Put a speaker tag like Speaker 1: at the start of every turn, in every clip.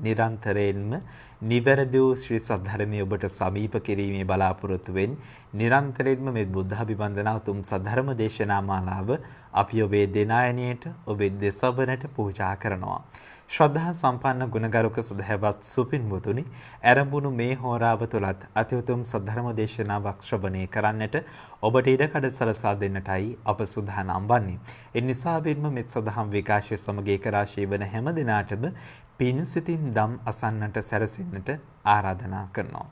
Speaker 1: නිරන්තරයෙන්ම නිවැරදි වූ ශ්‍රී සද්ධර්මයේ ඔබට සමීප කිරීමේ බලාපොරොත්තුවෙන් නිරන්තරයෙන්ම මේ බුද්ධ අභිවන්දනා උතුම් සද්ධර්ම දේශනා මාලාව අපි ඔබේ දෙනායනයට ඔබේ දෙසවනට පූජා කරනවා. ශ්‍රද්ධා සම්පන්න ගුණගරුක සදහැවත් සුපින්වතුනි, ආරම්භුණු මේ හෝරාව තුලත් අතිඋතුම් සද්ධර්ම දේශනාවක් ශ්‍රවණය කරන්නට ඔබට ඉඩකඩ සලසා දෙන්නටයි අප සූදානම් වන්නේ. ඒ නිසා වෙන්න මෙත් සදහම් විකාශය සමග ඒක රාශී වන හැම දිනාටම පින් සිතින් දම් අසන්නට සැරසෙන්නට ආරාධනා කරනවා.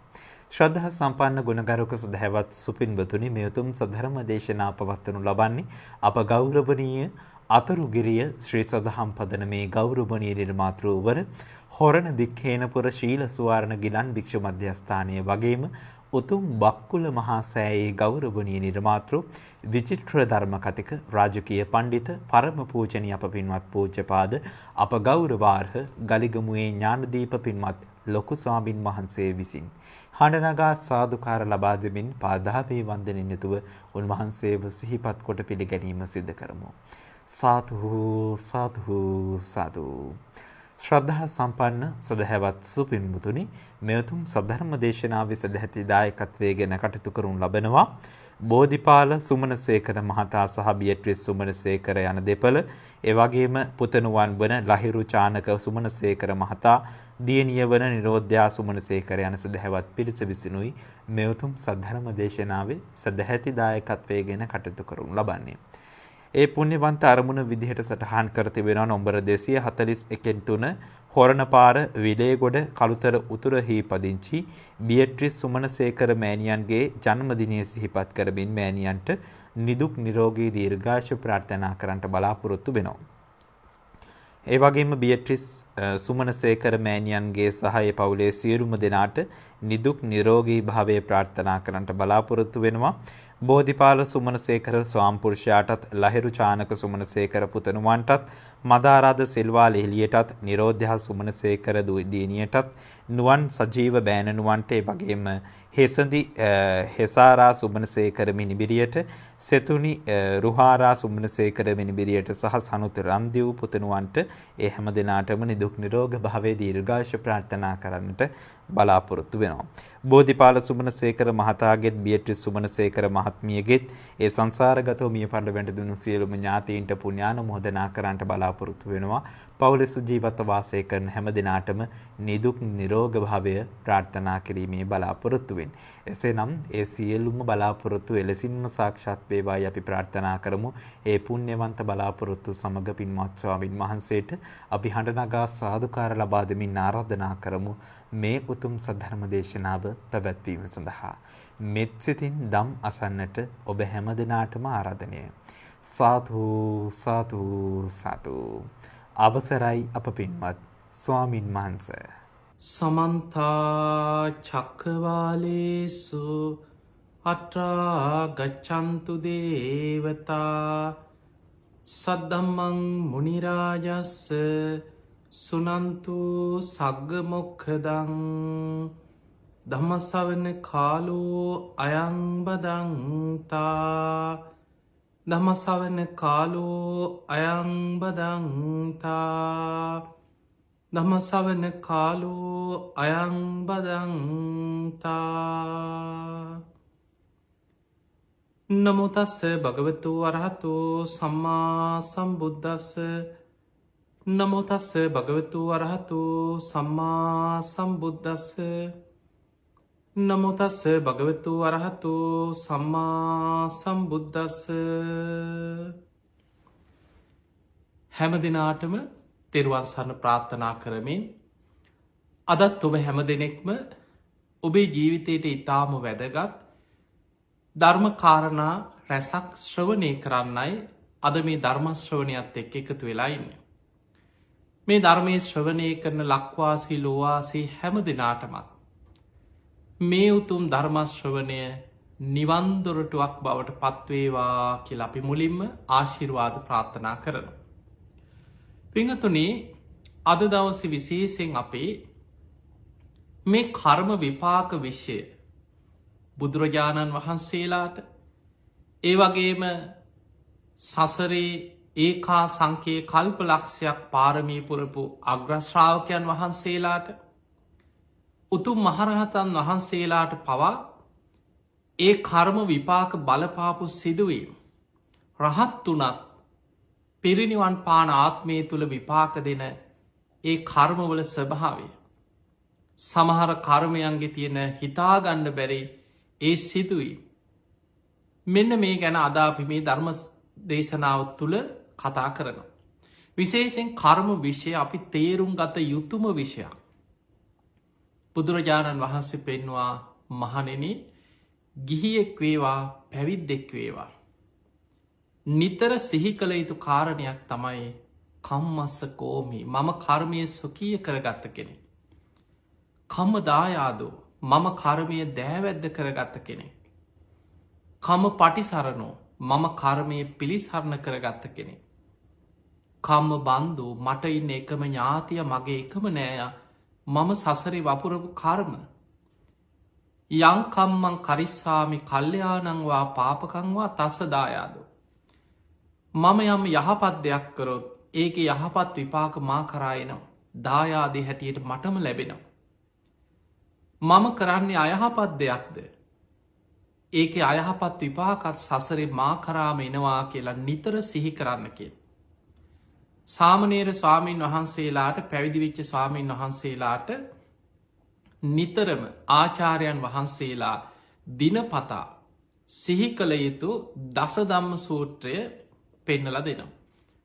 Speaker 1: ශ්‍රද්ධා සම්පන්න ගුණගරුක සදහැවත් සුපින්වතුනි, මේ උතුම් සද්ධර්ම දේශනා පවත්වනු ලබන්නේ අප ගෞරවනීය අතුරුගිරිය ශ්‍රී සදහම් පදන මේ ගෞරවනීය නිර්මාතෘවර හොරණ දික්හේනපුර ශීල සුවර්ණ ගිලන් භික්ෂු මධ්‍යස්ථානයේ වගේම උතුම් බක්කුල මහා සෑයේ ගෞරවනීය නිර්මාතෘ විචිත්‍ර ධර්ම කතික රාජකීය පඬිත පරම පූජනීය අප පින්වත් පූජ්‍යපාද අප ගෞරවාර්හ ගලිගමුවේ ඥානදීප පින්වත් ලොකු ස්වාමින් වහන්සේ විසින් හඬනගා සාදුකාර ලබා දෙමින් පාදාභි වන්දනින් යුතුව උන්වහන්සේව සිහිපත් කොට පිළිගැනීම සිදු කරමු. සාදු සාදු සාදු. ශ්‍රද්ධා සම්පන්න සදහැවත් සුපින්වතුනි, මේ උතුම් සද්ධර්ම දේශනාවේ සදැහැති දායකත්වයේ ගැන කටයුතු කරනු ලබනවා බෝධිපාල සුමනසේකර මහතා සහ බියට්‍රිස් සුමනසේකර යන දෙපළ, ඒ වගේම පුතණුවන් වන ලහිරු චානක සුමනසේකර මහතා, දියණිය වන නිරෝධ්‍යා සුමනසේකර යන සදහැවත් පිරිස විසිනුයි මේ උතුම් සද්ධර්ම දේශනාවේ සදැහැති දායකත්වයේ ගැන කටයුතු කරනු ලබන්නේ. ඒ පුණ්‍යවන්ත අරමුණ විදිහට සටහන් කර තිබෙනවා නම්බර 241-3 හොරණපාර විලේගොඩ කළුතර උතුරෙහි පදිංචි බියට්‍රිස් සුමනසේකර මෑණියන්ගේ ජන්මදිනය සිහිපත් කරමින් මෑණියන්ට නිදුක් නිරෝගී දීර්ඝායුෂ ප්‍රාර්ථනා කරන්නට බලාපොරොත්තු වෙනවා. ඒ වගේම බියට්‍රිස් සුමනසේකර මෑණියන්ගේ සහ ඒ පවුලේ සියලුම දෙනාට නිදුක් නිරෝගී භාවය ප්‍රාර්ථනා කරන්නට බලාපොරොත්තු වෙනවා. බෝධිපාල සුමනසේකර ස්වාම්පුරුෂයාටත්, ලහිරු චානක සුමනසේකර පුතණුවන්ටත්, මදාරාද සිල්වා ලෙහෙලියටත්, නිරෝධ්‍යා සුමනසේකර දියණියටත්, නුවන් සජීව බෑණනුවන්ට, ඒ වගේම හෙසඳි හෙසාරා සුමනසේකර මිනිබිරියට, සෙතුනි රුහාරා සුමනසේකර මිනිබිරියට සහ සනුත් රන්දිව් පුතණුවන්ට ඒ හැම දිනාටම නිදුක් නිරෝග භාවයේ දීර්ඝායුෂ ප්‍රාර්ථනා කරන්නට බලාපොරොත්තු වෙනවා. බෝධිපාල සුමනසේකර මහතාගෙත් බියට්‍රිස් සුමනසේකර මහත්මියගෙත් ඒ සංසාරගතව මිය පරලොවට දුණු සියලුම ඥාතීන්ට පුණ්‍යානුමෝදනා කරන්නට බලාපොරොත්තු වෙනවා. පවුලේ සුජීවත්ව වාසය කරන හැම දිනාටම නිදුක් නිරෝග භාවය ප්‍රාර්ථනා කිරීමේ බලාපොරොත්තු වෙන්නේ. එසේනම් ඒ සියලුම බලාපොරොත්තු එලෙසින්ම සාක්ෂාත් වේවායි අපි ප්‍රාර්ථනා කරමු. ඒ පුණ්‍යවන්ත බලාපොරොත්තු සමග පින්වත් ස්වාමින් වහන්සේට අපි හඬනගා සාදුකාර ලබා දෙමින් ආරාධනා කරමු මේ උතුම් සද්ධර්ම දේශනාව පැවැත්වීම සඳහා. මෙත් සිතින් දම් අසන්නට ඔබ හැම දිනාටම ආරාධනය. සාදු සාදු සාදු. අවසරයි අප පින්වත් ස්වාමින් වහන්සේ.
Speaker 2: සමන්ත චක්කවාලේසු අත්‍රා ගච්ඡන්තු දේවතා සද්ධම්මං මුනි රාජස්ස සුනන්තු සග්ග මොක්ඛදං ධම්මස්සවන කාලෝ අයං බදන්තා ධම්මස්සවන කාලෝ අයං බදන්තා ධම්මස්සවන කාලෝ අයං බදන්තා. නමෝ තස්ස භගවතු වරහතෝ සම්මා සම්බුද්දස්ස නමෝ තස්ස භගවතු වරහතෝ සම්මා සම්බුද්දස්ස නමෝ තස්ස භගවතු වරහතෝ සම්මා සම්බුද්දස්ස. හැම දිනාටම තෙරුවන් සරණ ප්‍රාර්ථනා කරමින් අදත් ඔබ හැම දෙනෙක්ම ඔබේ ජීවිතයට ඉතාම වැදගත් ධර්ම කාරණා රැසක් ශ්‍රවණය කරන්නයි අද මේ ධර්ම ශ්‍රවණයත් එක්ක එකතු වෙලා ඉන්නේ. මේ ධර්මයේ ශ්‍රවණය කරන ලක්වාසී ලෝවාසී හැම දිනාටමත් මේ උතුම් ධර්ම ශ්‍රවණය නිවන් දොරටුවක් බවට පත්වේවා කියලා අපි මුලින්ම ආශිර්වාද ප්‍රාර්ථනා කරනවා. පින්වතුනි, අද දවසේ විශේෂයෙන් අපි මේ කර්ම විපාක විෂය බුදුරජාණන් වහන්සේලාට, ඒ වගේම සසරේ ඒකා සංකේ කල්ප ලක්ෂයක් පාරමී පුරපු අග්‍රශ්‍රාවකයන් වහන්සේලාට උතුම් මහරහතන් වහන්සේලාට පවා ඒ කර්ම විපාක බලපාපු සිදුවීම රහත් වනත් පිරිනිවන් පාන ආත්මය තුළ විපාක දෙන ඒ කර්මවල ස්වභාවය සමහර කර්මයන්ගේ තියෙන හිතාගන්න බැරි ඒ සිදුවී මෙන්න මේ ගැන අදාපි මේ ධර්ම දේශනාව තුළ කතා කරනවා. විශේෂෙන් කර්ම විෂය අපි තේරුම් ගත යුතුම විෂයක්. බුදුරජාණන් වහන්සේ පෙන්වා මහනෙන ගිහියෙක් වේවා පැවිද්දෙක් වේවා. නිතර සිහි කළ යුතු කාරණයක් තමයි කම්මස්ස කෝමි මම කර්මය ස්වකීය කරගත්ත කෙනෙ. කම්ම දායාදෝ මම කර්මය දෑවැද්ද කරගත්ත කෙනෙ. කම පටිසරණෝ මම කර්මය පිළිසරණ කරගත්ත කෙනෙ. කම්ම බන්දු මට ඉන්න එකම ඥාතිය මගේ එකම නෑය මම සසරි වපුරපු කර්ම. යංකම්මං කරිස්සාමි කල්්‍යයානංවා පාපකංවා තසදායාදෝ. මම යම් යහපත් දෙයක් කරොත් ඒක යහපත් විපාක මා කරායනම් දායාදී හැටියට මටම ලැබෙනවා. මම කරන්නේ අයහපත් දෙයක්ද ඒක අයහපත් විපාකත් සසරේ මා කරාම එනවා කියලා නිතර සිහි කරන්න කිය. සාමනේර ස්වාමීන් වහන්සේලාට පැවිදිවිච්ච ස්වාමීන් වහන්සේලාට නිතරම ආචාරයන් වහන්සේලා දිනපතා සිහි කළ යුතු දස ධම්ම සූත්‍රය පෙන්නල දෙනම්.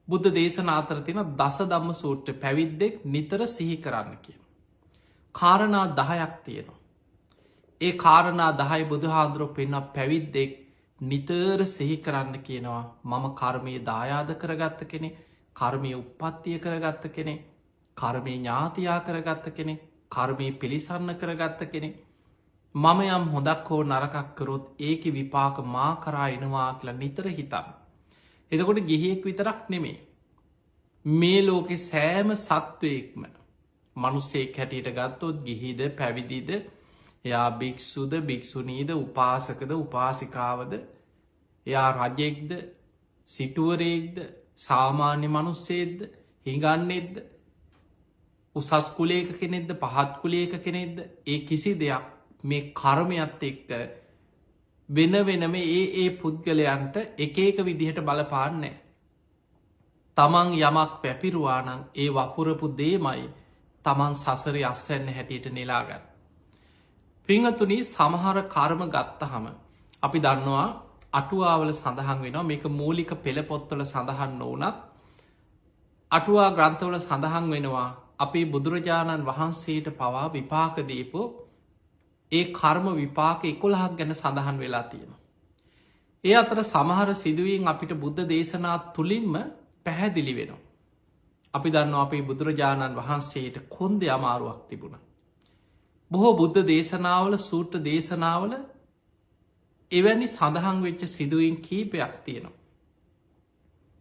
Speaker 2: බුද්ධ දේශනාතර තින දස ධම්ම සූත්‍ර පැවිද්දෙක් නිතර සිහි කරන්න කියන. කාරණා 10ක් තියෙනවා. ඒ කාරණා 10 බුදුහාන්දුරුව පෙන්න පැවිද්දෙක් නිතර සිහි කරන්න කියනවා මම කර්මය දායාද කරගත්ත කෙනෙ කර්මය උප්පත්තිය කරගත්ත කෙනෙ කර්මය ඥාතියා කරගත්ත කෙනෙ කර්මය පිළිසරණ කරගත්ත කෙනෙ මම යම් හොදක් හෝ නරකක් කරොත් ඒක විපාක මා කරා එනවා කියලා නිතර හිතන්න. එතකොට ගිහියෙක් විතරක් නෙමේ. මේ ලෝකෙ සෑම සත්වයෙක්ම මනුස්සෙක් හැටියට ගත්තොත් ගිහිද පැවිදිද එයා භික්‍ෂුද භික්‍ෂුනීද උපාසකද උපාසිකාවද එයා රජෙක්ද සිටුවරයෙක්ද සාමාන්‍ය මනුස්සේද්ද හිඟන්නේෙද්ද උසස් කුලේක කෙනෙක්ද පහත් කුලේක කෙනෙක්ද ඒ කිසි දෙයක් මේ කර්මයත් එක්ක වෙන වෙනම ඒ පුද්ගලයන්ට එක එක විදිහට බලපාන්නේ. තමන් යමක් පැපිරුවානං ඒ වපුරපු දේමයි තමන් සසරි අස්වැන්න හැටියට නෙලාගන්න. පිංහතුනී සමහර කර්ම ගත්තහම අපි දන්නවා අටුවාවල සඳහන් වෙනවා මේක මූලික පෙළපොත්තල සඳහන් නොවනත් අටුවා ග්‍රන්ථවල සඳහන් වෙනවා අපේ බුදුරජාණන් වහන්සේට පවා විපාක දීපෝ ඒ කර්ම විපාක 11ක් ගැන සඳහන් වෙලා තියෙන. ඒ අතර සමහර සිදුවීන් අපිට බුද්ධ දේශනා තුළින්ම පැහැදිලි වෙනවා. අපි දන්න අපේ බුදුරජාණන් වහන්සේට කොන්ද අමාරුවක් තිබුණ. බොහෝ බුද්ධ දේශනාවල සූට්‍ර දේශනාවල එවැනි සඳහන් වෙච්ච සිදුවීන් කීපයක් තියෙනවා.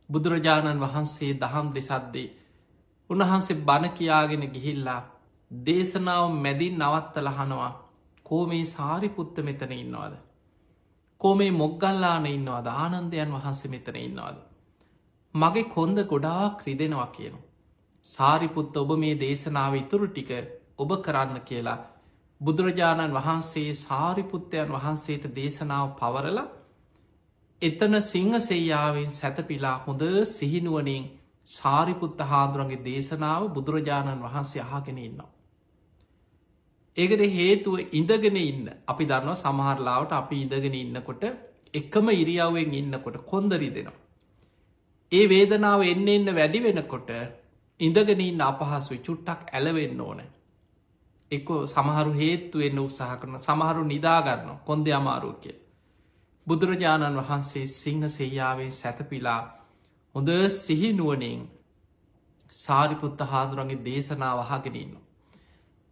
Speaker 2: බුදුරජාණන් වහන්සේ දහම් දෙසද්දේ උන්වහන්සේ බණ කියාගෙන ගිහිල්ලා දේශනාව මැදින් නවත්ත ලහනවා කෝමේ සාරිපුත්ත මෙතන ඉන්නවාද. කෝමේ මොග්ගල්ලාන ඉන්නවාද ආනන්දයන් වහන්සේ මෙතන ඉන්නවාද. මගේ කොන්ද ගොඩාක් රිදෙනවා කියනු. සාරිපුත්ත ඔබ මේ දේශනාව ඉතුරු ටික ඔබ කරන්න කියලා බුදුරජාණන් වහන්සේ සාරිපුත්තයන් වහන්සේට දේශනාව පවරල එතන සිංහසෙයාවෙන් සැතපිලා හොඳ සිහිනුවනින් සාරිපුත්ත හාදුරන්ගේ දේශනාව බුදුරජාණන් වහන්සේ අහගෙන ඉන්නවා. ඒකට හේතුව ඉඳගෙන ඉන්න අපි දන්නවා සමහරලාවට අපි ඉඳගෙන ඉන්නකොට එකම ඉරියව්වෙන් ඉන්නකොට කොන්දරි දෙනවා. ඒ වේදනාව එන්න එන්න වැඩි වෙනකොට ඉඳගෙන ඉන්න අපහසුයි චුට්ටක් ඇලවෙන්න ඕන. එක සමහරු හේතු වෙන්න උත්සාහ කරන සමහරු නිදාගන්න කොන්ද අමාරුව කිය. බුදුරජාණන් වහන්සේ සිංහ සෙයාවෙන් සැතපිලා හොඳ සිහිනුවනින් සාරිපුත්ත හාදුරන්ගේ දේශනාව අහගෙනන්න.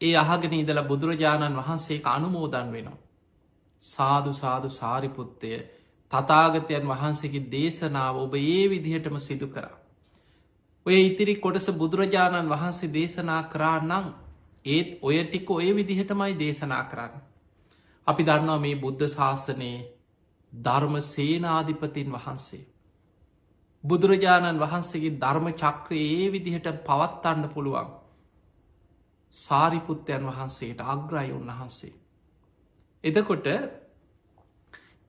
Speaker 2: ඒ අහගෙන ඉදලා බුදුරජාණන් වහන්සේ අනුමෝදන් වෙනවා. සාදු සාදු සාරිපුත්තය තතාගතයන් වහන්සේගේ දේශනාව ඔබ ඒ විදිහටම සිදු කරා. ඔය ඉතිරි කොටස බුදුරජාණන් වහන්සේ දේශනා කරා නං ඒත් ඔය ටික ඔය විදිහටමයි දේශනා කරන්න. අපි දන්නවා මේ බුද්ධ ශාසනයේ ධර්ම සේනාධිපතින් වහන්සේ. බුදුරජාණන් වහන්සේගේ ධර්ම චක්‍රයේ ඒ විදිහට පවත්තන්න පුළුවන් සාරිපුත්තයන් වහන්සේට අග්‍රයි උන්වහන්සේ. එදකොට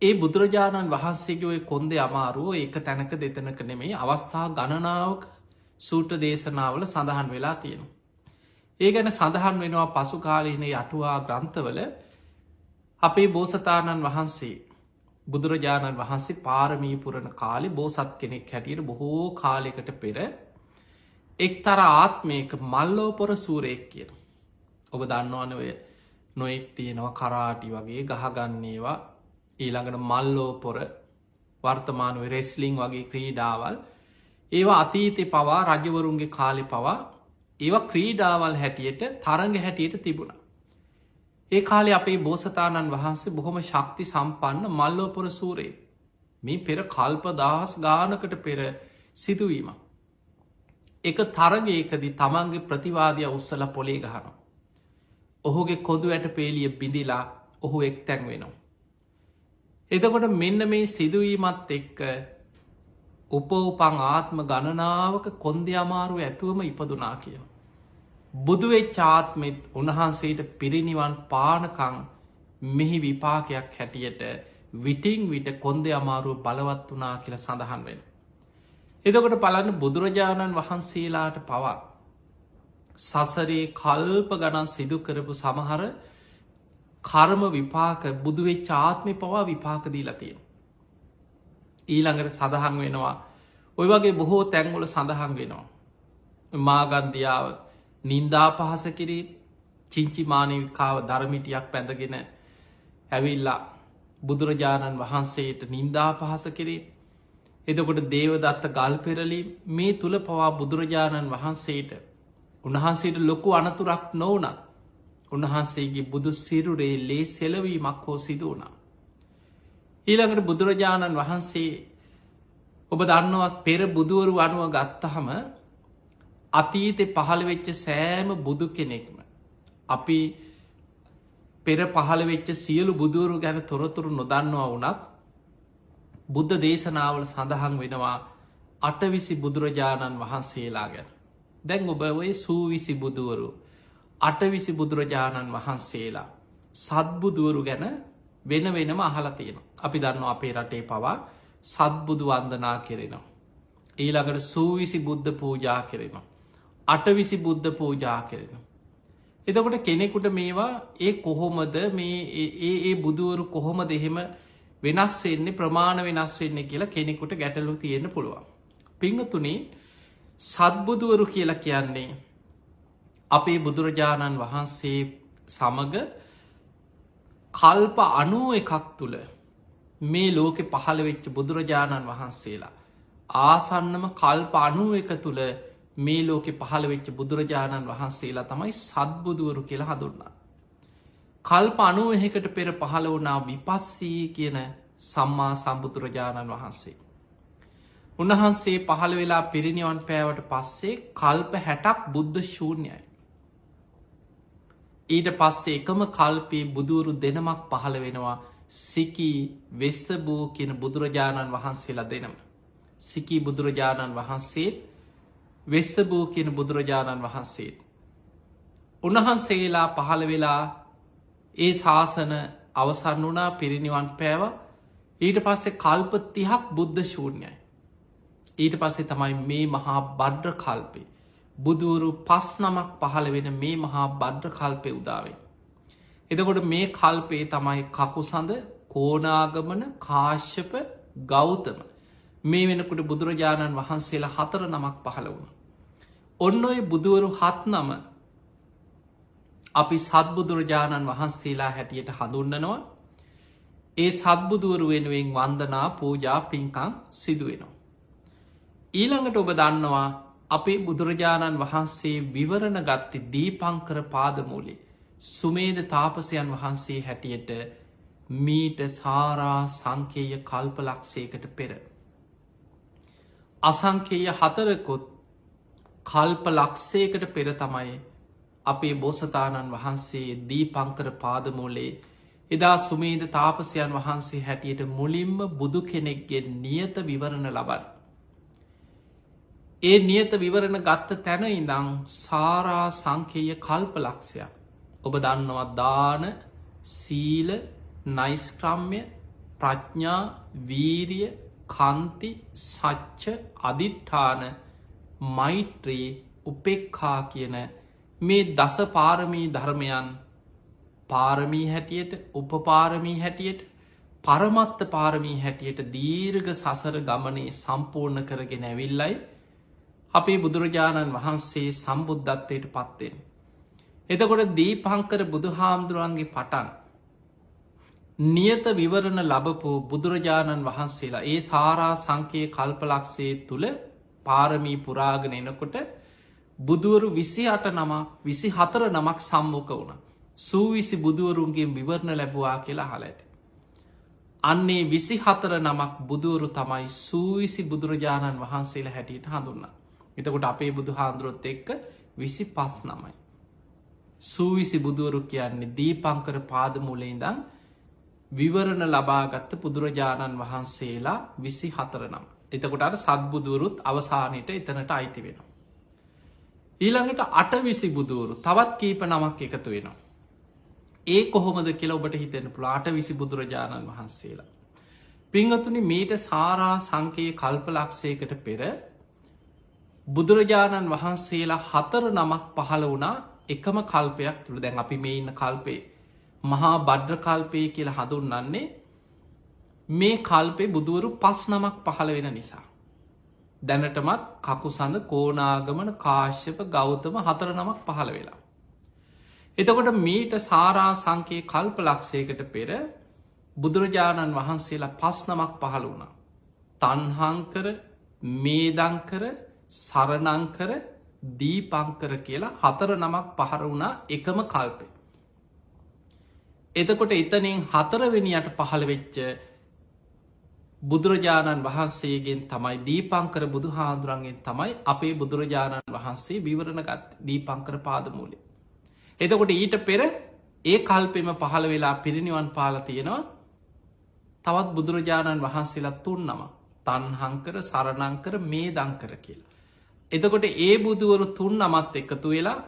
Speaker 2: ඒ බුදුරජාණන් වහන්සේගේ ඔය කොන්දේ අමාරුව ඒක තැනක දෙතනක නෙමෙයි අවස්ථා ගණනාවක සූට්‍ර දේශනාවල සඳහන් වෙලා තියෙනවා. ඒ ගැන සඳහන් වෙනවා පසු කාලීන අටුවා ග්‍රන්ථවල අපේ බෝසතාණන් වහන්සේ බුදුරජාණන් වහන්සේ පාරමී පුරණ කාලේ බෝසත් කෙනෙක් හැටියට බොහෝ කාලෙකට පෙර එක්තර ආත්මයක මල්ලෝපොර සූරයෙක් කියන. ඔබ දන්නවන ඔය නොෙක් තියෙනවා කරාටි වගේ ගහගන්නේවා ඊළඟට මල්ලෝපොර වර්තමානුව රෙස්ලිං වගේ ක්‍රීඩාවල් ඒවා අතීතය පවා රජවරුන්ගේ කාලෙ පවා ඒවා ක්‍රීඩාවල් හැටියට තරග හැටියට තිබුණ. ඒ කාලේ අපේ බෝසතාණන් වහන්සේ බොහොම ශක්ති සම්පන්න මල්ලෝපොර සූරේ මේ පෙර කල්ප දහස් ගානකට පෙර සිදුවීම. එක තරගයකදී තමන්ගේ ප්‍රතිවාදය උත්සල පොලේ ගහනවා. ඔහුගේ කොදු ඇට පේලිය බිඳිලා ඔහු එක් තැන් වෙනවා. එතකොට මෙන්න මේ සිදුවීමත් එක්ක උපෝපං ආත්ම ගණනාවක කොන්දෙ අමාරුව ඇතුවම ඉපදුනා කියන. බුදුවෙච් ආත්මෙත් උන්වහන්සේට පිරිනිවන් පානකං මෙහි විපාකයක් හැටියට විටිං විට කොන්දෙ අමාරුව බලවත් වනා කියල සඳහන් වෙන. එතකොට පලන්න බුදුරජාණන් වහන්සේලාට පවා සසරේ කල්ප ගණන් සිදු කරපු සමහර කර්ම විපාක බුදුවෙච් ආත්මය පවා විපාකදී ලතිය. ඊළඟට සඳහන් වෙනවා ඔය වගේ බොහෝ තැන්ගොල සඳහන් වෙනවා. මාගන්දියාව නින්දා පහස කිරී චිංචිමානවිකාව ධර්මිටියක් පැඳගෙන ඇවිල්ලා බුදුරජාණන් වහන්සේට නින්දා පහස කිරී එදකොට දේවදත්ත ගල් පෙරලි මේ තුළ පවා බුදුරජාණන් වහන්සේට උන්වහන්සේට ලොකු අනතුරක් නොවනත් උන්වහන්සේගේ බුදු සිරුරේ ලේ සෙලවීමක් හෝ සිදු වුණා. ඊළඟට බුදුරජාණන් වහන්සේ ඔබ දන්නවස් පෙර බුදුවරු අනුව ගත්තහම අතීතෙ පහළ වෙච්ච සෑම බුදු කෙනෙක්ම අපි පෙර පහළ වෙච්ච සියලු බුදුවරු ගැන තොරතුරු නොදන්නවා වනත් බුද්ධ දේශනාවල සඳහන් වෙනවා අටවිසි බුදුරජාණන් වහන්සේලා ගැන. දැන් ඔබ ඔය සූවිසි බුදුවරු අටවිසි බුදුරජාණන් වහන්සේලා සත්බුදුවරු ගැන වෙන වෙනම අහලා තියෙන. අපි දන්නවා අපේ රටේ පවා සත්බුදු වන්දනා කෙරෙනවා. ඊළඟට සූවිසි බුද්ධ පූජා කෙරෙනවා. අටවිසි බුද්ධ පූජා කෙරෙනවා. එතකොට කෙනෙකුට මේවා ඒ කොහොමද මේ බුදුවරු කොහොම දෙහෙම වෙනස් වෙන්නේ ප්‍රමාණ වෙනස් වෙන්න කියලා කෙනෙකුට ගැටලු තියෙන්න පුළුවන්. පිංහතුනේ සත්බුදුවරු කියලා කියන්නේ අපේ බුදුරජාණන් වහන්සේ සමග කල්ප 91ක් තුළ මේ ලෝකෙ පහළ වෙච්ච බුදුරජාණන් වහන්සේලා ආසන්නම කල්ප 91 තුළ මේ ලෝකෙ පහළ වෙච්ච බුදුරජාණන් වහන්සේලා තමයි සත්බුදුවරු කියලා හඳුන්නා. කල්ප 91කට පෙර පහළ වුණා විපස්සී කියන සම්මා සම්බුදුරජාණන් වහන්සේ. උන්වහන්සේ පහළ වෙලා පිරිනිවන් පෑවට පස්සේ කල්ප 60ක් බුද්ධ ශූන්‍යයි. ඊට පස්සේ එකම කල්පයේ බුදුවරු දෙනමක් පහළ වෙනවා සිකී වෙස්සබූ කියන බුදුරජාණන් වහන්සේලා දෙනම. සිකී බුදුරජාණන් වහන්සේත් වෙස්සබූ කියන බුදුරජාණන් වහන්සේත්. උන්වහන්සේලා පහළ වෙලා ඒ ශාසන අවසන් වනා පිරිනිවන් පෑව ඊට පස්සේ කල්ප 30ක් බුද්ධ ශූන්‍යයි. ඊට පස්සේ තමයි මේ මහා බද්්‍ර කල්පේ බුදුවරු 5 නමක් පහළ වෙන මේ මහා බද්්‍ර කල්පය උදාවේ. එතකොට මේ කල්පේ තමයි කකුසඳ කෝනාගමන කාශ්‍යප ගෞතම මේ වෙනකුට බුදුරජාණන් වහන්සේලා 4 නමක් පහළ වුණ. ඔන්න ඔය බුදුවරු 7 නම අපි සත්බුදුරජාණන් වහන්සේලා හැටියට හඳුන්නනවා. ඒ සත්බුදුවරු වෙනුවෙන් වන්දනා පූජා පින්කම් සිදුවෙනවා. ඊළඟට ඔබ දන්නවා අපේ බුදුරජාණන් වහන්සේ විවරණ ගත්ති දීපංකර පාදමූලේ සුමේද තාපසයන් වහන්සේ හැටියට මීට සාරා සංකේය කල්පලක්ෂයකට පෙර. අසංකේය 4කොත් කල්ප ලක්ෂයකට පෙර තමයි අපේ බෝසතාණන් වහන්සේ දීපංකර පාදමූලේ එදා සුමේද තාපසයන් වහන්සේ හැටියට මුලින්ම බුදු කෙනෙක්ගෙන් නියත විවරණ ලබන්. ඒ නියත විවරණ ගත්ත තැන ඉඳං සාරා සංකේය කල්ප ලක්ෂයක්. ඔබ දන්නවා දාන සීල නයිස්ක්‍රම්ය ප්‍රඥා වීරිය කන්ති සච්ච අධිට්ඨාන මෛත්‍රී උපෙක්ඛා කියන මේ දස පාරමී ධර්මයන් පාරමී හැටියට උපපාරමී හැටියට පරමත්ත පාරමී හැටියට දීර්ඝ සසර ගමනේ සම්පූර්ණ කරගෙන ඇවිල්ලයි අපේ බුදුරජාණන් වහන්සේ සම්බුද්ධත්වයට පත්වෙන්. එතකොට දීපංකර බුදු හාමුදුරුවන්ගේ පටන් නියත විවරණ ලබපු බුදුරජාණන් වහන්සේලා ඒ සාරා සංකේ කල්පලක්ෂේ තුළ පාරමී පුරාගෙන එනකොට බුදුවරු 28 නමක් 24 නමක් සම්මුඛ වුණ. සූවිසි බුදුවරුන්ගේ විවරණ ලැබවා කියලා අහලා ඇති. අන්නේ 24 නමක් බුදුවරු තමයි සූවිසි බුදුරජාණන් වහන්සේලා හැටියට හඳුන්වන්නේ. එතකොට අපේ බුදු හාමුදුරුවොත් එක්ක 25 නමයි. සූවිසි බුදුවරු කියන්නේ දීපංකර පාදමූලේ ඉඳන් විවරණ ලබාගත්ත බුදුරජාණන් වහන්සේලා 24 නම. එතකොට අර සත්බුදුවරුත් අවසානයට එතනට අයිති වෙනවා. ඊළඟට 8 බුදුවරු තවත් කීප නමක් එකතු වෙනවා. ඒ කොහොමද කියලා ඔබට හිතෙන්න පුළුවන් 8 බුදුරජාණන් වහන්සේලා. පින්වතුනි මේට සාරා සංකේය කල්පලක්ෂයකට පෙර බුදුරජාණන් වහන්සේලා 4 නමක් පහළ වුණා එකම කල්පයක් තුළ. දැන් අපි මේ ඉන්න කල්පේ මහා භද්‍ර කල්පය කියලා හඳුන්වන්නේ මේ කල්පේ බුදුවරු 5 නමක් පහළ වෙන නිසා. දැනටමත් කකුසඳ කෝනාගමන කාශ්‍යප ගෞතම 4 නමක් පහළ වෙලා. එතකොට මීට සාරා සංකේ කල්ප ලක්ෂයකට පෙර බුදුරජාණන් වහන්සේලා 5 නමක් පහළ වුණා. තණ්හංකර මේදංකර සරණංකර දීපංකර කියලා 4 නමක් පහළ වුණා එකම කල්පේ. එතකොට එතනින් 4 වෙනියට පහළ වෙච්ච බුදුරජාණන් වහන්සේගෙන් තමයි දීපංකර බුදු හාමුදුරන්ගෙන් තමයි අපේ බුදුරජාණන් වහන්සේ විවරණ ගත්තේ දීපංකර පාදමූලේ. එතකොට ඊට පෙර ඒ කල්පෙම පහළ වෙලා පිරිනිවන් පාලා තියෙනවා තවත් බුදුරජාණන් වහන්සේලා 3 නම. තණ්හංකර සරණංකර මේදංකර කියලා. එතකොට ඒ බුදුවරු 3 නමත් එකතු වෙලා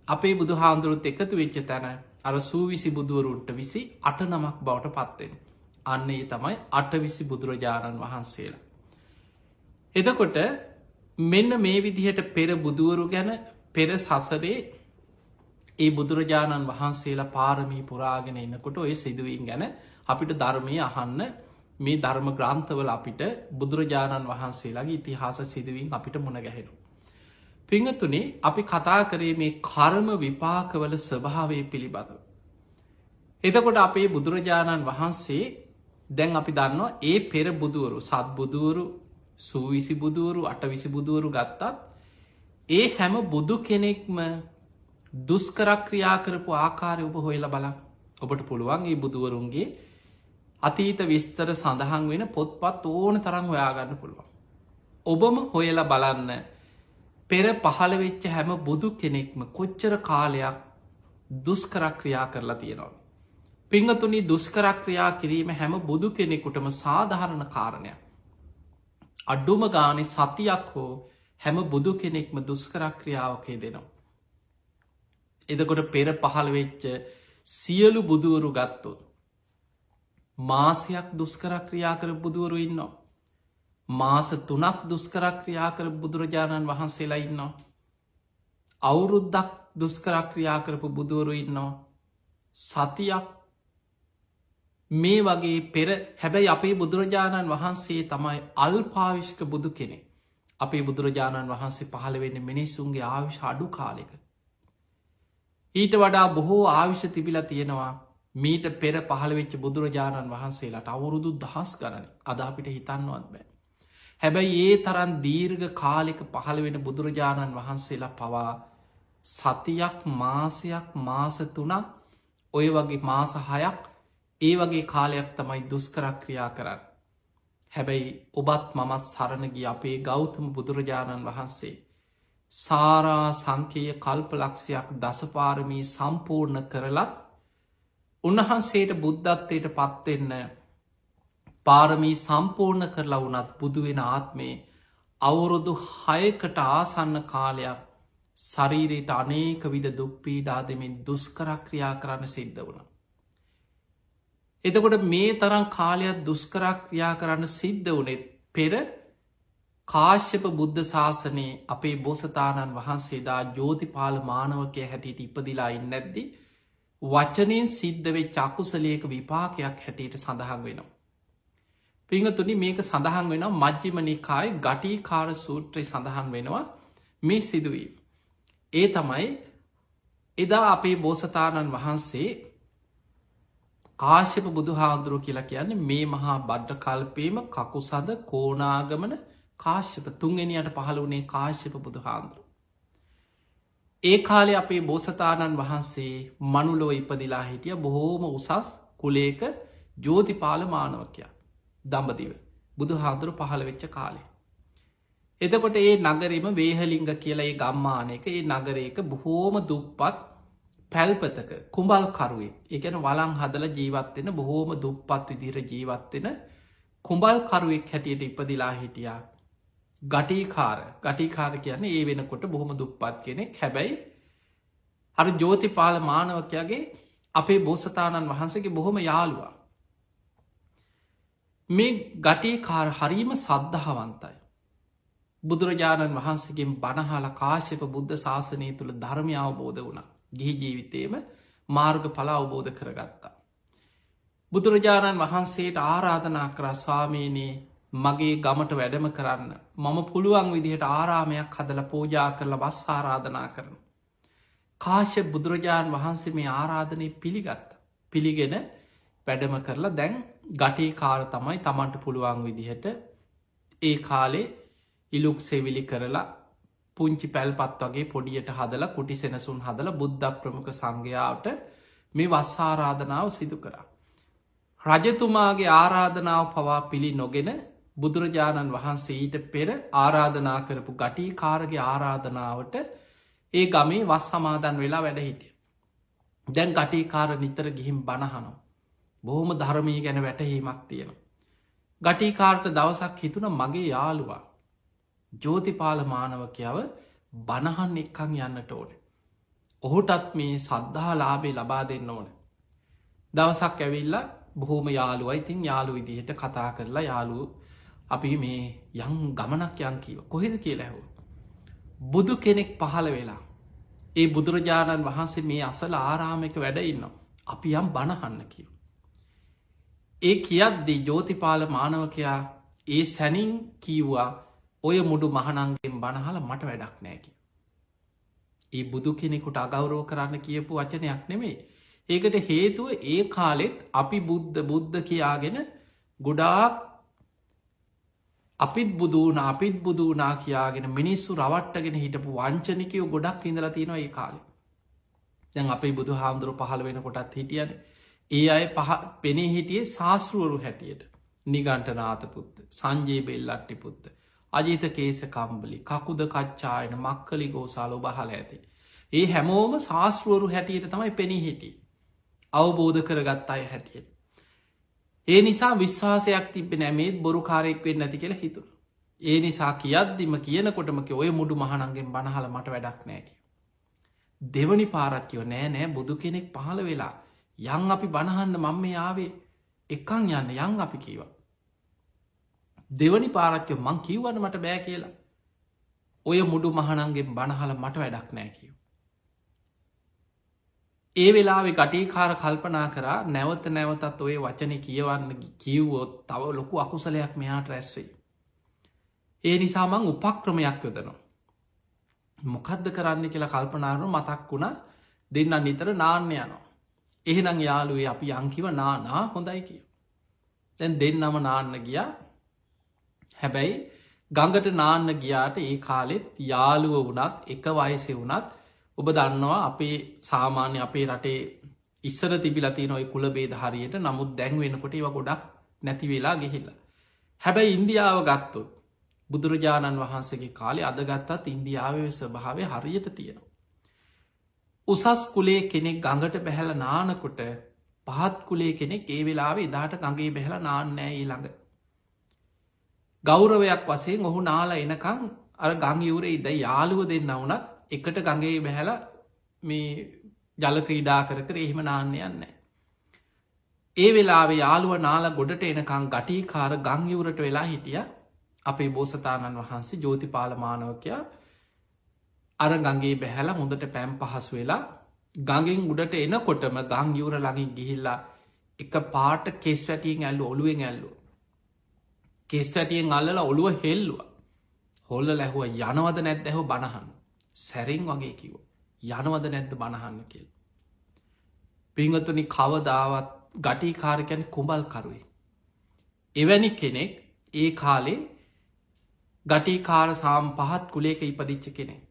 Speaker 2: අපේ බුදු හාමුදුරුවොත් එකතු වෙච්ච තැන අර සූවිසි බුදුවරුන්ට 28 නමක් බවට පත්වෙන. අන්න ඒ තමයි 8 බුදුරජාණන් වහන්සේලා. එතකොට මෙන්න මේ විදිහට පෙර බුදුවරු ගැන පෙර සසරේ ඒ බුදුරජාණන් වහන්සේලා පාරමී පුරාගෙන එන්නකොට ඔය සිදුවීම් ගැන අපිට ධර්මය අහන්න මේ ධර්ම ග්‍රන්ථවල අපිට බුදුරජාණන් වහන්සේලාගේ ඉතිහාස සිදුවීම් අපිට මුණ ගැහෙනවා. පිංගතුනි අපි කතා කරේ මේ කර්ම විපාකවල ස්වභාවය පිළිබඳව. එතකොට අපේ බුදුරජාණන් වහන්සේ දැන් අපි දන්නවා ඒ පෙර බුදුවරු සත් බුදුවරු සූවිසි බුදුවරු 8 බුදුවරු ගත්තත් ඒ හැම බුදු කෙනෙක්ම දුෂ්කර ක්‍රියා කරපු ආකාරය ඔබ හොයලා බලන්න. ඔබට පුළුවන් මේ බුදුවරුන්ගේ අතීත විස්තර සඳහන් වෙන පොත්පත් ඕන තරම් හොයාගන්න පුළුවන්. ඔබම හොයලා බලන්න පෙර පහළ වෙච්ච හැම බුදු කෙනෙක්ම කොච්චර කාලයක් දුෂ්කර ක්‍රියා කරලා තියෙනවා. පිංගතුනි දුෂ්කර ක්‍රියා කිරීම හැම බුදු කෙනෙකුටම සාධාරණ කාරණයක්. අඩුම ගානේ සතියක් හෝ හැම බුදු කෙනෙක්ම දුෂ්කර ක්‍රියාවක යෙදෙනවා. එතකොට පෙර පහළ වෙච්ච සියලු බුදුවරු ගත්තොත් මාසයක් දුෂ්කර ක්‍රියා කර බුදුවරු ඉන්නවා. මාස 3ක් දුෂ්කර ක්‍රියා කර බුදුරජාණන් වහන්සේලා ඉන්නවා. අවුරුද්දක් දුෂ්කර ක්‍රියා කරපු බුදුවරු ඉන්නවා. සතියක් මේ වගේ පෙර හැබැයි අපේ බුදුරජාණන් වහන්සේ තමයි අල්පාවිෂ්ක බුදු කෙනෙක්. අපේ බුදුරජාණන් වහන්සේ පහළ වෙන්නේ මිනිස්සුන්ගේ ආයුෂ අඩු කාලෙක. ඊට වඩා බොහෝ ආයුෂ තිබිලා තියෙනවා මීට පෙර පහළ වෙච්ච බුදුරජාණන් වහන්සේලාට අවුරුදු 10 ගණන්. අද අපිට හිතන්නවත් බෑ. හැබැයි ඒ තරම් දීර්ඝ කාලෙක පහළ වෙන බුදුරජාණන් වහන්සේලා පවා සතියක් මාසයක් මාස 3ක් ඔය වගේ මාස 6ක් ඒ වගේ කාලයක් තමයි දුෂ්කර ක්‍රියා කරන්න. හැබැයි ඔබත් මමත් සරණ ගිය අපේ ගෞතම බුදුරජාණන් වහන්සේ සාරා සංකේය කල්ප ලක්ෂයක් දසපාරමී සම්පූර්ණ කරලත් උන්වහන්සේට බුද්ධත්වයට පත්වෙන්න පාරමී සම්පූර්ණ කරලා වුණත් බුදුවෙන ආත්මේ අවුරුදු 6කට ආසන්න කාලයක් ශරීරයට අනේක විධ දුක්පීඩා දෙමින් දුෂ්කර ක්‍රියා කරන්න සිද්ධ වුණ. එතකොට මේ තරම් කාලයක් දුෂ්කර ක්‍රියා කරන්න සිද්ධ වනෙත් පෙර කාශ්‍යප බුද්ධ ශාසනයේ අපේ බෝසතාණන් වහන්සේදා ජෝතිපාල මානවකය හැටියට ඉපදිලා ඉන්න ඇද්දි වචනයෙන් සිද්ධ වෙ චකුසලයක විපාකයක් හැටියට සඳහන් වෙනවා. පිංහතුනි මේක සඳහන් වෙන මජ්ජිම නිකාය ගටීකාර සූත්‍රය සඳහන් වෙනවා මේ සිදුවීම. ඒ තමයි එදා අපේ බෝසතාණන් වහන්සේ කාශ්‍යප බුදු හාමුදුරුව කියලා කියන්නේ මේ මහා බඩ්ඩ කල්පේම කකුසඳ කෝනාගමන කාශ්‍යප තුන්ගෙනියට පහළ වනේ කාශ්‍යප බුදු හාමුදුරුව. ඒ කාලේ අපේ බෝසතාණන් වහන්සේ මනුලොව ඉපදිලා හිටිය බොහෝම උසස් කුලේක ජෝතිපාල මානවකයා දම්බදිව බුදු හාදුරු පහළ වෙච්ච කාලේ. එතකොට ඒ නගරම වේහලිංග කියලා ඒ ගම්මානයක ඒ නගරයක බොහෝම දුප්පත් පැල්පතක කුඹල්කරුවේ එකන වලං හදල ජීවත්වෙන බොහෝම දුප්පත් විදිර ජීවත්වෙන කුඹල්කරුවෙක් හැටියට ඉපදිලා හිටියා. ගටිකාර කියන්නේ ඒ වෙනකොට බොහොම දුප්පත් කෙනෙක් හැබැයි අර ජෝතිපාල මානවකයාගේ අපේ බෝසතාණන් වහන්සේගේ බොහොම යාළුවා. මේ ගටිකාර හරීම සද්ධහවන්තයි. බුදුරජාණන් වහන්සේගෙන් බණහල කාශ්‍යප බුද්ධ ශාසනය තුළ ධර්මය අවබෝධ වුණ ගිහි ජීවිතේම මාර්ග පල අවබෝධ කරගත්තා. බුදුරජාණන් වහන්සේට ආරාධනා කර ස්වාමීනයේ මගේ ගමට වැඩම කරන්න මම පුළුවන් විදිහට ආරාමයක් හදල පූජා කරලා බස් ආරාධනා කරන. කාශ්‍යප බුදුරජාණන් වහන්සේ මේ ආරාධනය පිළිගත්ත. පිළිගෙන වැඩම කරලා දැන් ගටේ කාර තමයි තමන්ට පුළුවන් විදිහට ඒ කාලේ ඉලුක් සෙවිලි කරලා පුංචි පැල්පත් වගේ පොඩියට හදලා කුටි සෙනසුන් හදල බුද්ධ ප්‍රමුඛ සංඝයාට මේ වස්සාරාධනාව සිදු කරා. රජතුමාගේ ආරාධනාව පවා පිළි නොගෙන බුදුරජාණන් වහන්සේ ඊට පෙර ආරාධනා කරපු ගටීකාරගේ ආරාධනාවට ඒ ගමේ වස් සමාදන් වෙලා වැඩ හිටිය. දැන් ගටීකාර නිතර ගිහිම් බණහනෝ. බොහොම ධර්මී ගැන වැටහීමක් තියෙන. ගටීකාර්ට දවසක් හිතුන මගේ යාළුවා ජෝතිපාල මානවකයාව බණහන් එක්කං යන්නට ඕන. ඔහුටත් මේ සද්ධහා ලාබේ ලබා දෙන්න ඕන. දවසක් ඇවිල්ල බොහෝම යාළුවයි ඉතින් යාළු විදිහට කතා කරලා යාළු අපි මේ යං ගමනක් යංකීව කොහෙද කියලා ඇහෝ. බුදු කෙනෙක් පහළ වෙලා ඒ බුදුරජාණන් වහන්සේ මේ අසල ආරාමක වැඩඉන්න අපි යම් බණහන්න කිව. ඒ කියද්දී ජෝතිපාල මානවකයා ඒ සැනින් කීවා ඔය මුඩු මහනන්ගෙන් බණහල මට වැඩක් නෑකි. ඒ බුදු කෙනෙකුට අගෞරෝ කරන්න කියපු වචනයක් නෙමේ. ඒකට හේතුව ඒ කාලෙත් අපි බුද්ධ කියාගෙන ගොඩාක් අපිත් බුදුනා කියාගෙන මිනිස්සු රවට්ටගෙන හිටපු වංචනිකයෝ ගොඩක් ඉඳලා තියෙනවා ඒ කාලෙ. දැන් අපේ බුදු හාමුදුරුව පහළ වෙන කොටත් හිටියන ඒ අය පෙනේ හිටියේ ශාස්තෘවරු හැටියට නිගන්ටනාත පුත්ත සංජයේ බෙල්ලට්ටි පුත්ත අජිත කේස කම්බලි කකුද කච්චායන මක්කලි ගෝසාලෝ බහල ඇති. ඒ හැමෝම ශාස්තෘවරු හැටියට තමයි පෙනී හිටිය අවබෝධ කරගත් අය හැටියට. ඒ නිසා විශ්වාසයක් තිබෙන ඇමේත් බොරු කාරෙක් වෙන්න ඇති කියලා හිතුන. ඒ නිසා කියද්දිම කියනකොටමක ඔය මුඩු මහනන්ගෙන් බණහල මට වැඩක් නෑකි. දෙවනි පාරත්කිව නෑ නෑ බුදු කෙනෙක් පහළ වෙලා යං අපි බණහන්න මං මේ ආවේ එකං යන්න යං අපි කීවා. දෙවනි පාරත්කව මං කිව්වන්න මට බෑ කියලා. ඔය මුඩු මහනන්ගෙන් බණහල මට වැඩක් නෑ කිව. ඒ වෙලාවෙ ගටීකාර කල්පනා කරා නැවත නැවතත් ඔය වචනය කියවන්න කිව්වොත් තව ලොකු අකුසලයක් මෙයාට රැස්වෙයි. ඒ නිසා මං උපක්‍රමයක් යොදනවා. මොකද්ද කරන්න කියලා කල්පනාරනු මතක් වුණ දෙන්න නිතර නාන්න යනවා. එහෙනම් යාළුවේ අපි අංකිව නානා හොඳයි කිය. දැන් දෙන්නම නාන්න ගියා. හැබැයි ගඟට නාන්න ගියාට ඒ කාලෙත් යාළුව වුණත් එක වයසේ වුණත් ඔබ දන්නවා අපේ සාමාන්‍ය අපේ රටේ ඉස්සර තිබිලති නොයි කුල බේද හරියට නමුත් දැන් වෙනකොට ඒව ගොඩක් නැති වෙලා ගිහිල්ල. හැබැයි ඉන්දියාව ගත්තොත් බුදුරජාණන් වහන්සේගේ කාලේ අදගත්තත් ඉන්දියාවේ ස්වභාවය හරියට තියෙනවා. උසස් කුලේ කෙනෙක් ගඟට බැහැල නානකොට පහත් කුලේ කෙනෙක් ඒ වෙලාවේ එදාට ගඟේ බැහල නාන්නෑ ඊළඟ. ගෞරවයක් වසයෙන් ඔහු නාලා එනකං අර ගංගිවුර ඉද යාළුව දෙන්න වනත් එකට ගඟේ බැහැල මේ ජල ක්‍රීඩා කර එහෙම නාන්න යන්න. ඒ වෙලාවේ යාළුව නාල ගොඩට එනකං ගටීකාර ගංගිවුරට වෙලා හිටිය අපේ බෝසතාණන් වහන්සේ ජෝතිපාල මානවකයා අර ගගේ බැහැල හොඳට පැම් පහසු වෙලා ගඟෙන් උඩට එනකොටම ගංගිවුර ළඟින් ගිහිල්ලා එක පාට කෙස් වැටියෙන් ඇල්ලු ඔළුවෙන් ඇල්ලු. කෙස් වැටියෙන් අල්ලල ඔළුව හෙල්ලුව. හොල්ල ලැහුව යනවද නැත් ඇහෝ බණහන්න. සැරෙන් වගේ කිව. යනවද නැද්ද බණහන්න කියල්. පිංහතුනි කවදාවත් ගටිකාරකැන කුඹල්කරුයි. එවැනි කෙනෙක් ඒ කාලේ ගටිකාර සාම් පහත් කුලේක ඉපදිච්ච කෙනෙක්.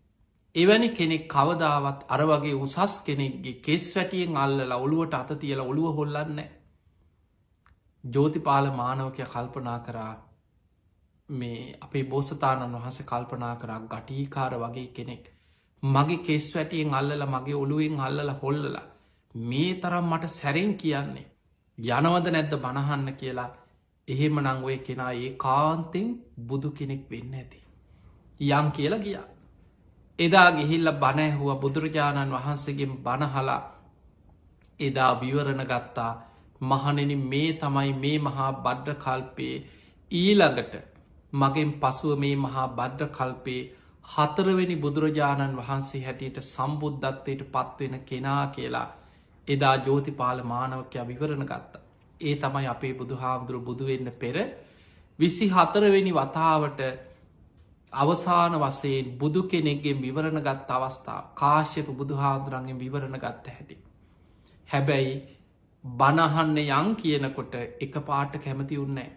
Speaker 2: එවැනි කෙනෙක් කවදාවත් අර වගේ උසස් කෙනෙක්ගේ කෙස් වැටියෙන් අල්ලලා ඔළුවට අත තියල ඔළුව හොල්ලන්න. ජෝතිපාල මානවකය කල්පනා කරා මේ අපේ බෝසතාණන් වහස කල්පනා කරා ගටීකාර වගේ කෙනෙක්. මගේ කෙස් වැටියෙන් අල්ලල මගේ ඔළුවෙන් අල්ලල හොල්ලලා මේ තරම් මට සැරෙන් කියන්නේ. යනවද නැද්ද බණහන්න කියලා එහෙම නං ඔය කෙනා ඒ කාන්තෙන් බුදු කෙනෙක් වෙන්න ඇති. යං කියලා ගියා. එදා ගිහිල්ල බණැහුව බුදුරජාණන් වහන්සේගෙන් බණහලා එදා විවරණ ගත්තා මහනෙන මේ තමයි මේ මහා බද්ධ කල්පයේ ඊළඟට මගෙන් පසුව මේ මහා බද්ධ කල්පේ හතරවෙනි බුදුරජාණන් වහන්සේ හැටියට සම්බුද්ධත්වයට පත්වෙන කෙනා කියලා එදා ජෝතිපාල මානවකයා විවරණ ගත්තා. ඒ තමයි අපේ බුදු හාමුදුරු බුදුවෙන්න පෙර 24වෙනි වතාවට අවසාන වසයෙන් බුදු කෙනෙක්ගෙන් විවරණ ගත් අවස්ථා කාශ්‍යප බුදු හාමුදුරන්ගෙන් විවරණ ගත්ත හැටි. හැබැයි බණහන්න යං කියනකොට එක පාට කැමති උන්නෑ.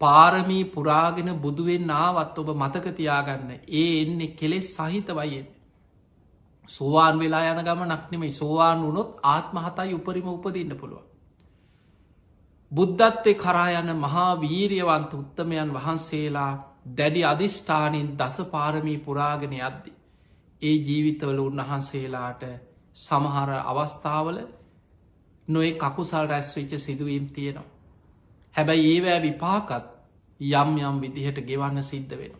Speaker 2: පාරමී පුරාගෙන බුදුවෙන් නාවත් ඔබ මතකතියාගන්න ඒ එන්නේ කෙලෙස් සහිතවයෙන්. සෝවාන් වෙලා යන ගම නක්නෙමයි සෝවාන් වුනොත් ආත්මහතයි උපරිම උපදින්න පුළුව. බුද්ධත්වය කරා යන මහා වීරියවන්ත උත්තමයන් වහන්සේලා දැඩි අධිෂ්ඨානින් දස පාරමී පුරාගෙන යද්දි. ඒ ජීවිතවල උන්වහන්සේලාට සමහර අවස්ථාවල නොේ කකුසල් රැස්විච්ච සිදුවීම් තියෙනවා. හැබැයි ඒවෑ විපාකත් යම් යම් විදිහට ගෙවන්න සිද්ධ වෙන.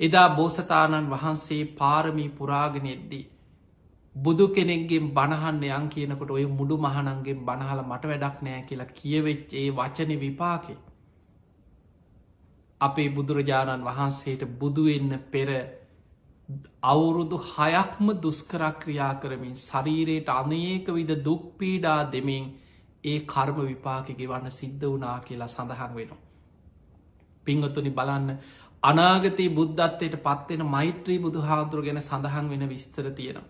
Speaker 2: එදා බෝසතාණන් වහන්සේ පාරමී පුරාගෙන එද්දී. බුදු කෙනෙක්ගෙන් බණහන්න යන් කියනකොට ඔය මුඩු මහනන්ගේ බණහල මට වැඩක් නෑ කියලා කියවෙච් ඒ වචන විපාකේ. අපේ බුදුරජාණන් වහන්සේට බුදුවෙන්න පෙර අවුරුදු 6ක්ම දුස්කරක්‍රියා කරමින් ශරීරයට අනේක විද දුක්පීඩා දෙමින් ඒ කර්ම විපාක ගෙවන්න සිද්ධ වනා කියලා සඳහන් වෙනවා. පිංගතුනි බලන්න අනාගතයේ බුද්ධත්වයට පත්වෙන මෛත්‍රී බුදු හාදුරු ගැන සඳහන් වෙන විස්තර තියෙනවා.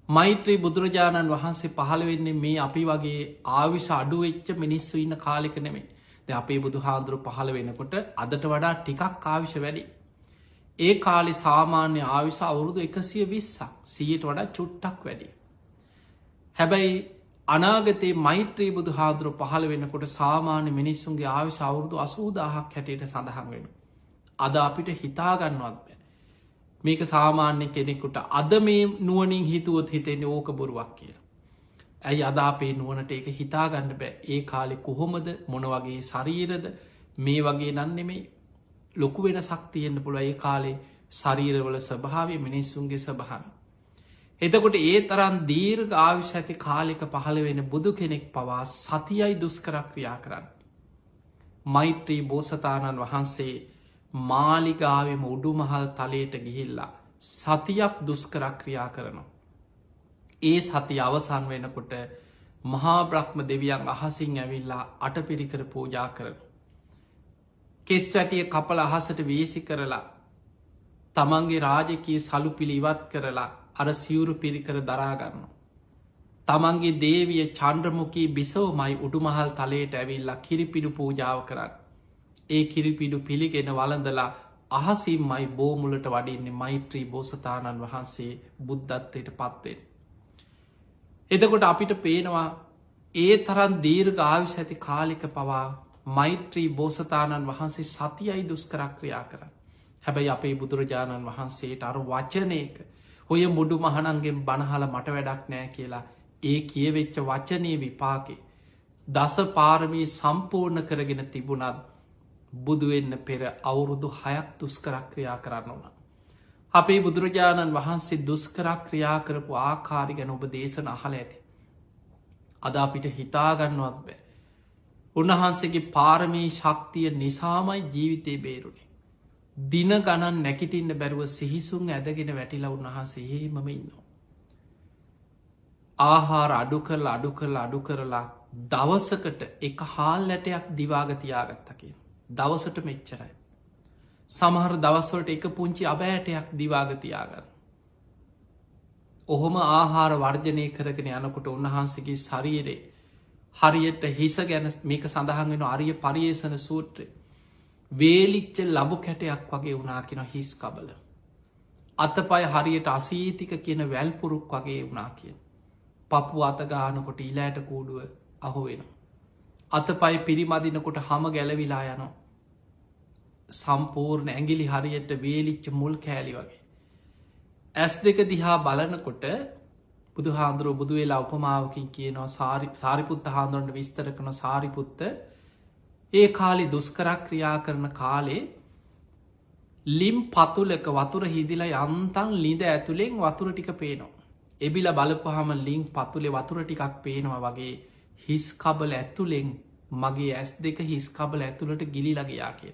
Speaker 2: මෛත්‍රී බුදුරජාණන් වහන්සේ පහළ වෙන්නේ මේ අපි වගේ ආවිශ අඩුවෙච්ච මිනිස්සු ඉන්න කාලෙක නෙමේ. ද අපේ බුදු හාදුරු පහළ වෙනකොට අදට වඩා ටිකක් ආවිශ වැඩි. ඒ කාලි සාමාන්‍ය ආවිශ අවුරුදු 120ක් 100ට වඩා චුට්ටක් වැඩි. හැබැයි අනාගතයේ මෛත්‍රී බුදු හාදුරු පහළ වෙනකොට සාමාන්‍ය මිනිස්සුන්ගේ ආවිශ අවුරුදු 80,000ක් හැටියට සඳහන් වෙන. අද අපිට හිතාගන්නවත් බෑ. මේක සාමාන්‍ය කෙනෙකුට අද මේ නුවනින් හිතුවොත් හිතෙන්නේ ඕක බොරුවක් කියලා. ඇයි අදාපේ නුවනට ඒක හිතාගන්න බෑ ඒ කාලෙ කොහොමද මොන වගේ ශරීරද මේ වගේ නන්නෙමේ ලොකු වෙන සක්තියෙන්න්න පුළ ඒ කාලේ ශරීරවල ස්වභාවය මිනිස්සුන්ගේ ස්වභාව. එතකොට ඒ තරන් දීර්ඝ ආවිශ ඇති කාලෙක පහළ වෙන බුදු කෙනෙක් පවා සතියයි දුස්කරක්‍රියා කරන්න. මෛත්‍රී බෝසතාණන් වහන්සේ මාලිගාවෙම උඩුමහල් තලයට ගිහිල්ලා සතියක් දුස්කරක්‍රියා කරනවා. ඒ සති අවසන් වෙනකොට මහා බ්‍රහ්ම දෙවියන් අහසින් ඇවිල්ලා අටපිරිකර පූජා කරන. කෙස් වැටිය කපල අහසට වීසි කරලා තමන්ගේ රාජකී සලු පිළිවත් කරලා අර සිවුරු පිරිකර දරාගන්න. තමන්ගේ දේවිය චන්ද්‍රමුකී බිසවමයි උඩුමහල් තලයට ඇවිල්ලා කිරිපිඩු පූජාව කරන්න. ඒ කිරිපිඩු පිළිගෙන වලඳලා අහසිම්මයි බෝමුලට වඩින්නේ මෛත්‍රී බෝසතාණන් වහන්සේ බුද්ධත්වයට පත්වෙන්. එතකොට අපිට පේනවා ඒ තරන් දීර්ඝ ආවිශ ඇති කාලික පවා මෛත්‍රී බෝසතාණන් වහන්සේ සතියයි දුස්කරක්‍රියා කරන්න. හැබැයි අපේ බුදුරජාණන් වහන්සේට අර වචනයක ඔය මුඩු මහනන්ගෙන් බණහල මට වැඩක් නෑ කියලා ඒ කියවෙච්ච වචනය විපාකේ දස පාරමී සම්පූර්ණ කරගෙන තිබුණත් බුදුවෙන්න පෙර අවුරුදු 6ක් දුස්කරක්‍රියා කරන්න වුණ. අපේ බුදුරජාණන් වහන්සේ දුස්කරක්‍රියා කරපු ආකාරි ගැන ඔබ දේශන අහල ඇති. අද අපිට හිතාගන්නවත් බෑ. උන්වහන්සේගේ පාරමී ශක්තිය නිසාමයි ජීවිතය බේරුණේ. දින ගණන් නැකිටින්න බැරුව සිහිසුන් ඇදගෙන වැටිලා උන්වහන්සේ එහෙමම ඉන්නවා. ආහාර අඩු කරලා දවසකට එක හාල් ඇටයක් දිවාගතියාගත්ත කිය. දවසට මෙච්චරයි. සමහර දවස්වලට එක පුංචි අබෑටයක් දිවාගතියාගන්න. ඔහොම ආහාර වර්ජනය කරගෙන යනකොට උන්වහන්සේගේ ශරීරේ හරියට හිස ගැන මේක සඳහන් වෙන අරිය පරියේෂණ සූත්‍රය වේලිච්ච ලබු කැටයක් වගේ වුණා කියන හිස් කබල. අතපය හරියට අසීතික කියන වැල්පුරුක් වගේ වුණා කියෙන්. පපු අතගානකොට ඉලෑට කූඩුව අහුවෙන. අතපයි පිරිමදිනකොට හම ගැලවිලා යන සම්පූර්ණ ඇගිලි හරියට වේලිච්ච මුල් කෑලි වගේ. ඇස් දෙක දිහා බලනකොට බුදු හාන්දුරුව බුදු වෙලා උපමාවකින් කියනවා සාරිපුත්ත හාන්දුරන්ට විස්තර කන සාරිපුත්ත ඒ කාලි දුස්කරක් ක්‍රියා කරන කාලේ ලිම් පතුලක වතුර හිදිලා යන්තන් ලිඳ ඇතුළෙන් වතුර ටික පේනවා. එබිල බලපහම ලිං පතුලේ වතුර ටිකක් පේනවා වගේ හිස් කබල ඇතුළෙන් මගේ ඇස් දෙක හිස් කබල ඇතුළට ගිලි ලගයා කිය.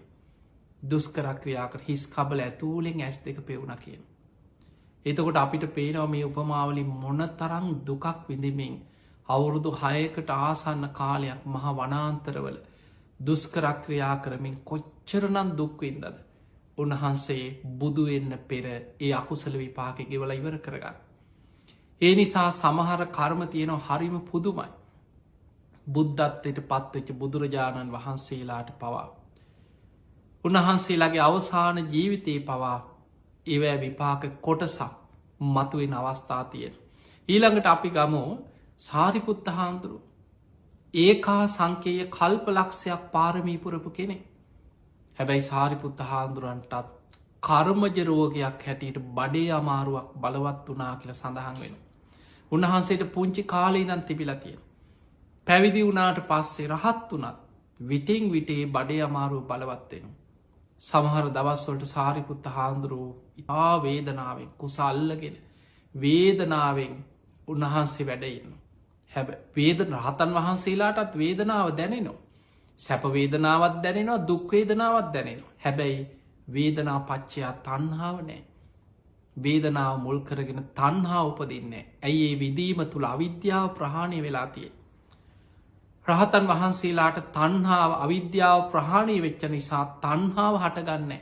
Speaker 2: දුස්කරක්‍රියාකට හිස් කබල ඇතුූලෙන් ඇස් දෙක පෙවුණ කියෙන්. එතකොට අපිට පේනවා මේ උපමාවලින් මොන තරං දුකක් විඳමින් අවුරුදු 6කට ආසන්න කාලයක් මහ වනාන්තරවල දුස්කරක්‍රියා කරමින් කොච්චරනන් දුක්වින්දද උන්වහන්සේ බුදුවෙන්න පෙර ඒ අකුසල විපාක ගෙවල ඉවර කරගන්න. ඒ නිසා සමහර කර්ම තියෙනවා හරිම පුදුමයි. බුද්ධත්වයට පත්වෙච්ච බුදුරජාණන් වහන්සේලාට පවා. උන්වහන්සේලාගේ අවසාන ජීවිතයේ පවා ඒවැ විපාක කොටසක් මතුවෙන් අවස්ථා තියෙන. ඊළඟට අපි ගමෝ සාරිපුත්ත හාමුදුරු ඒකා සංකේය කල්ප ලක්ෂයක් පාරමීපුරපු කෙනෙ. හැබැයි සාරිපුත්ත හාමුදුරන්ටත් කර්මජ රෝගයක් හැටියට බඩේ අමාරුවක් බලවත් වනා කියල සඳහන් වෙන. උන්වහන්සේට පුංචි කාලේ දන් තිබිලා තියෙන. පැවිදි වුණාට පස්සේ රහත් වනත් විටිං විටේ බඩේ අමාරුව බලවත්වෙන. සමහර දවස්වලට සාරිපුත්ත හාන්දුරුව ඉතා වේදනාවෙන් කුසල්ලගෙන වේදනාවෙන් උන්වහන්සේ වැඩඉන්න. හැබ වේද රහතන් වහන්සේලාටත් වේදනාව දැනෙනවා. සැපවේදනාවත් දැනෙනවා දුක්වේදනාවත් දැනෙනවා. හැබැයි වේදනා පච්චයා තන්හාාව නෑ. වේදනාව මුල් කරගෙන තන්හා උපදින්නේ. ඇයි ඒ විදීම තුළ අවිද්‍යාව ප්‍රහාණය වෙලා තිය. රහතන් වහන්සේලාට තන්හාාව අවිද්‍යාව ප්‍රහාණය වෙච්ච නිසා තන්හාාව හටගන්න.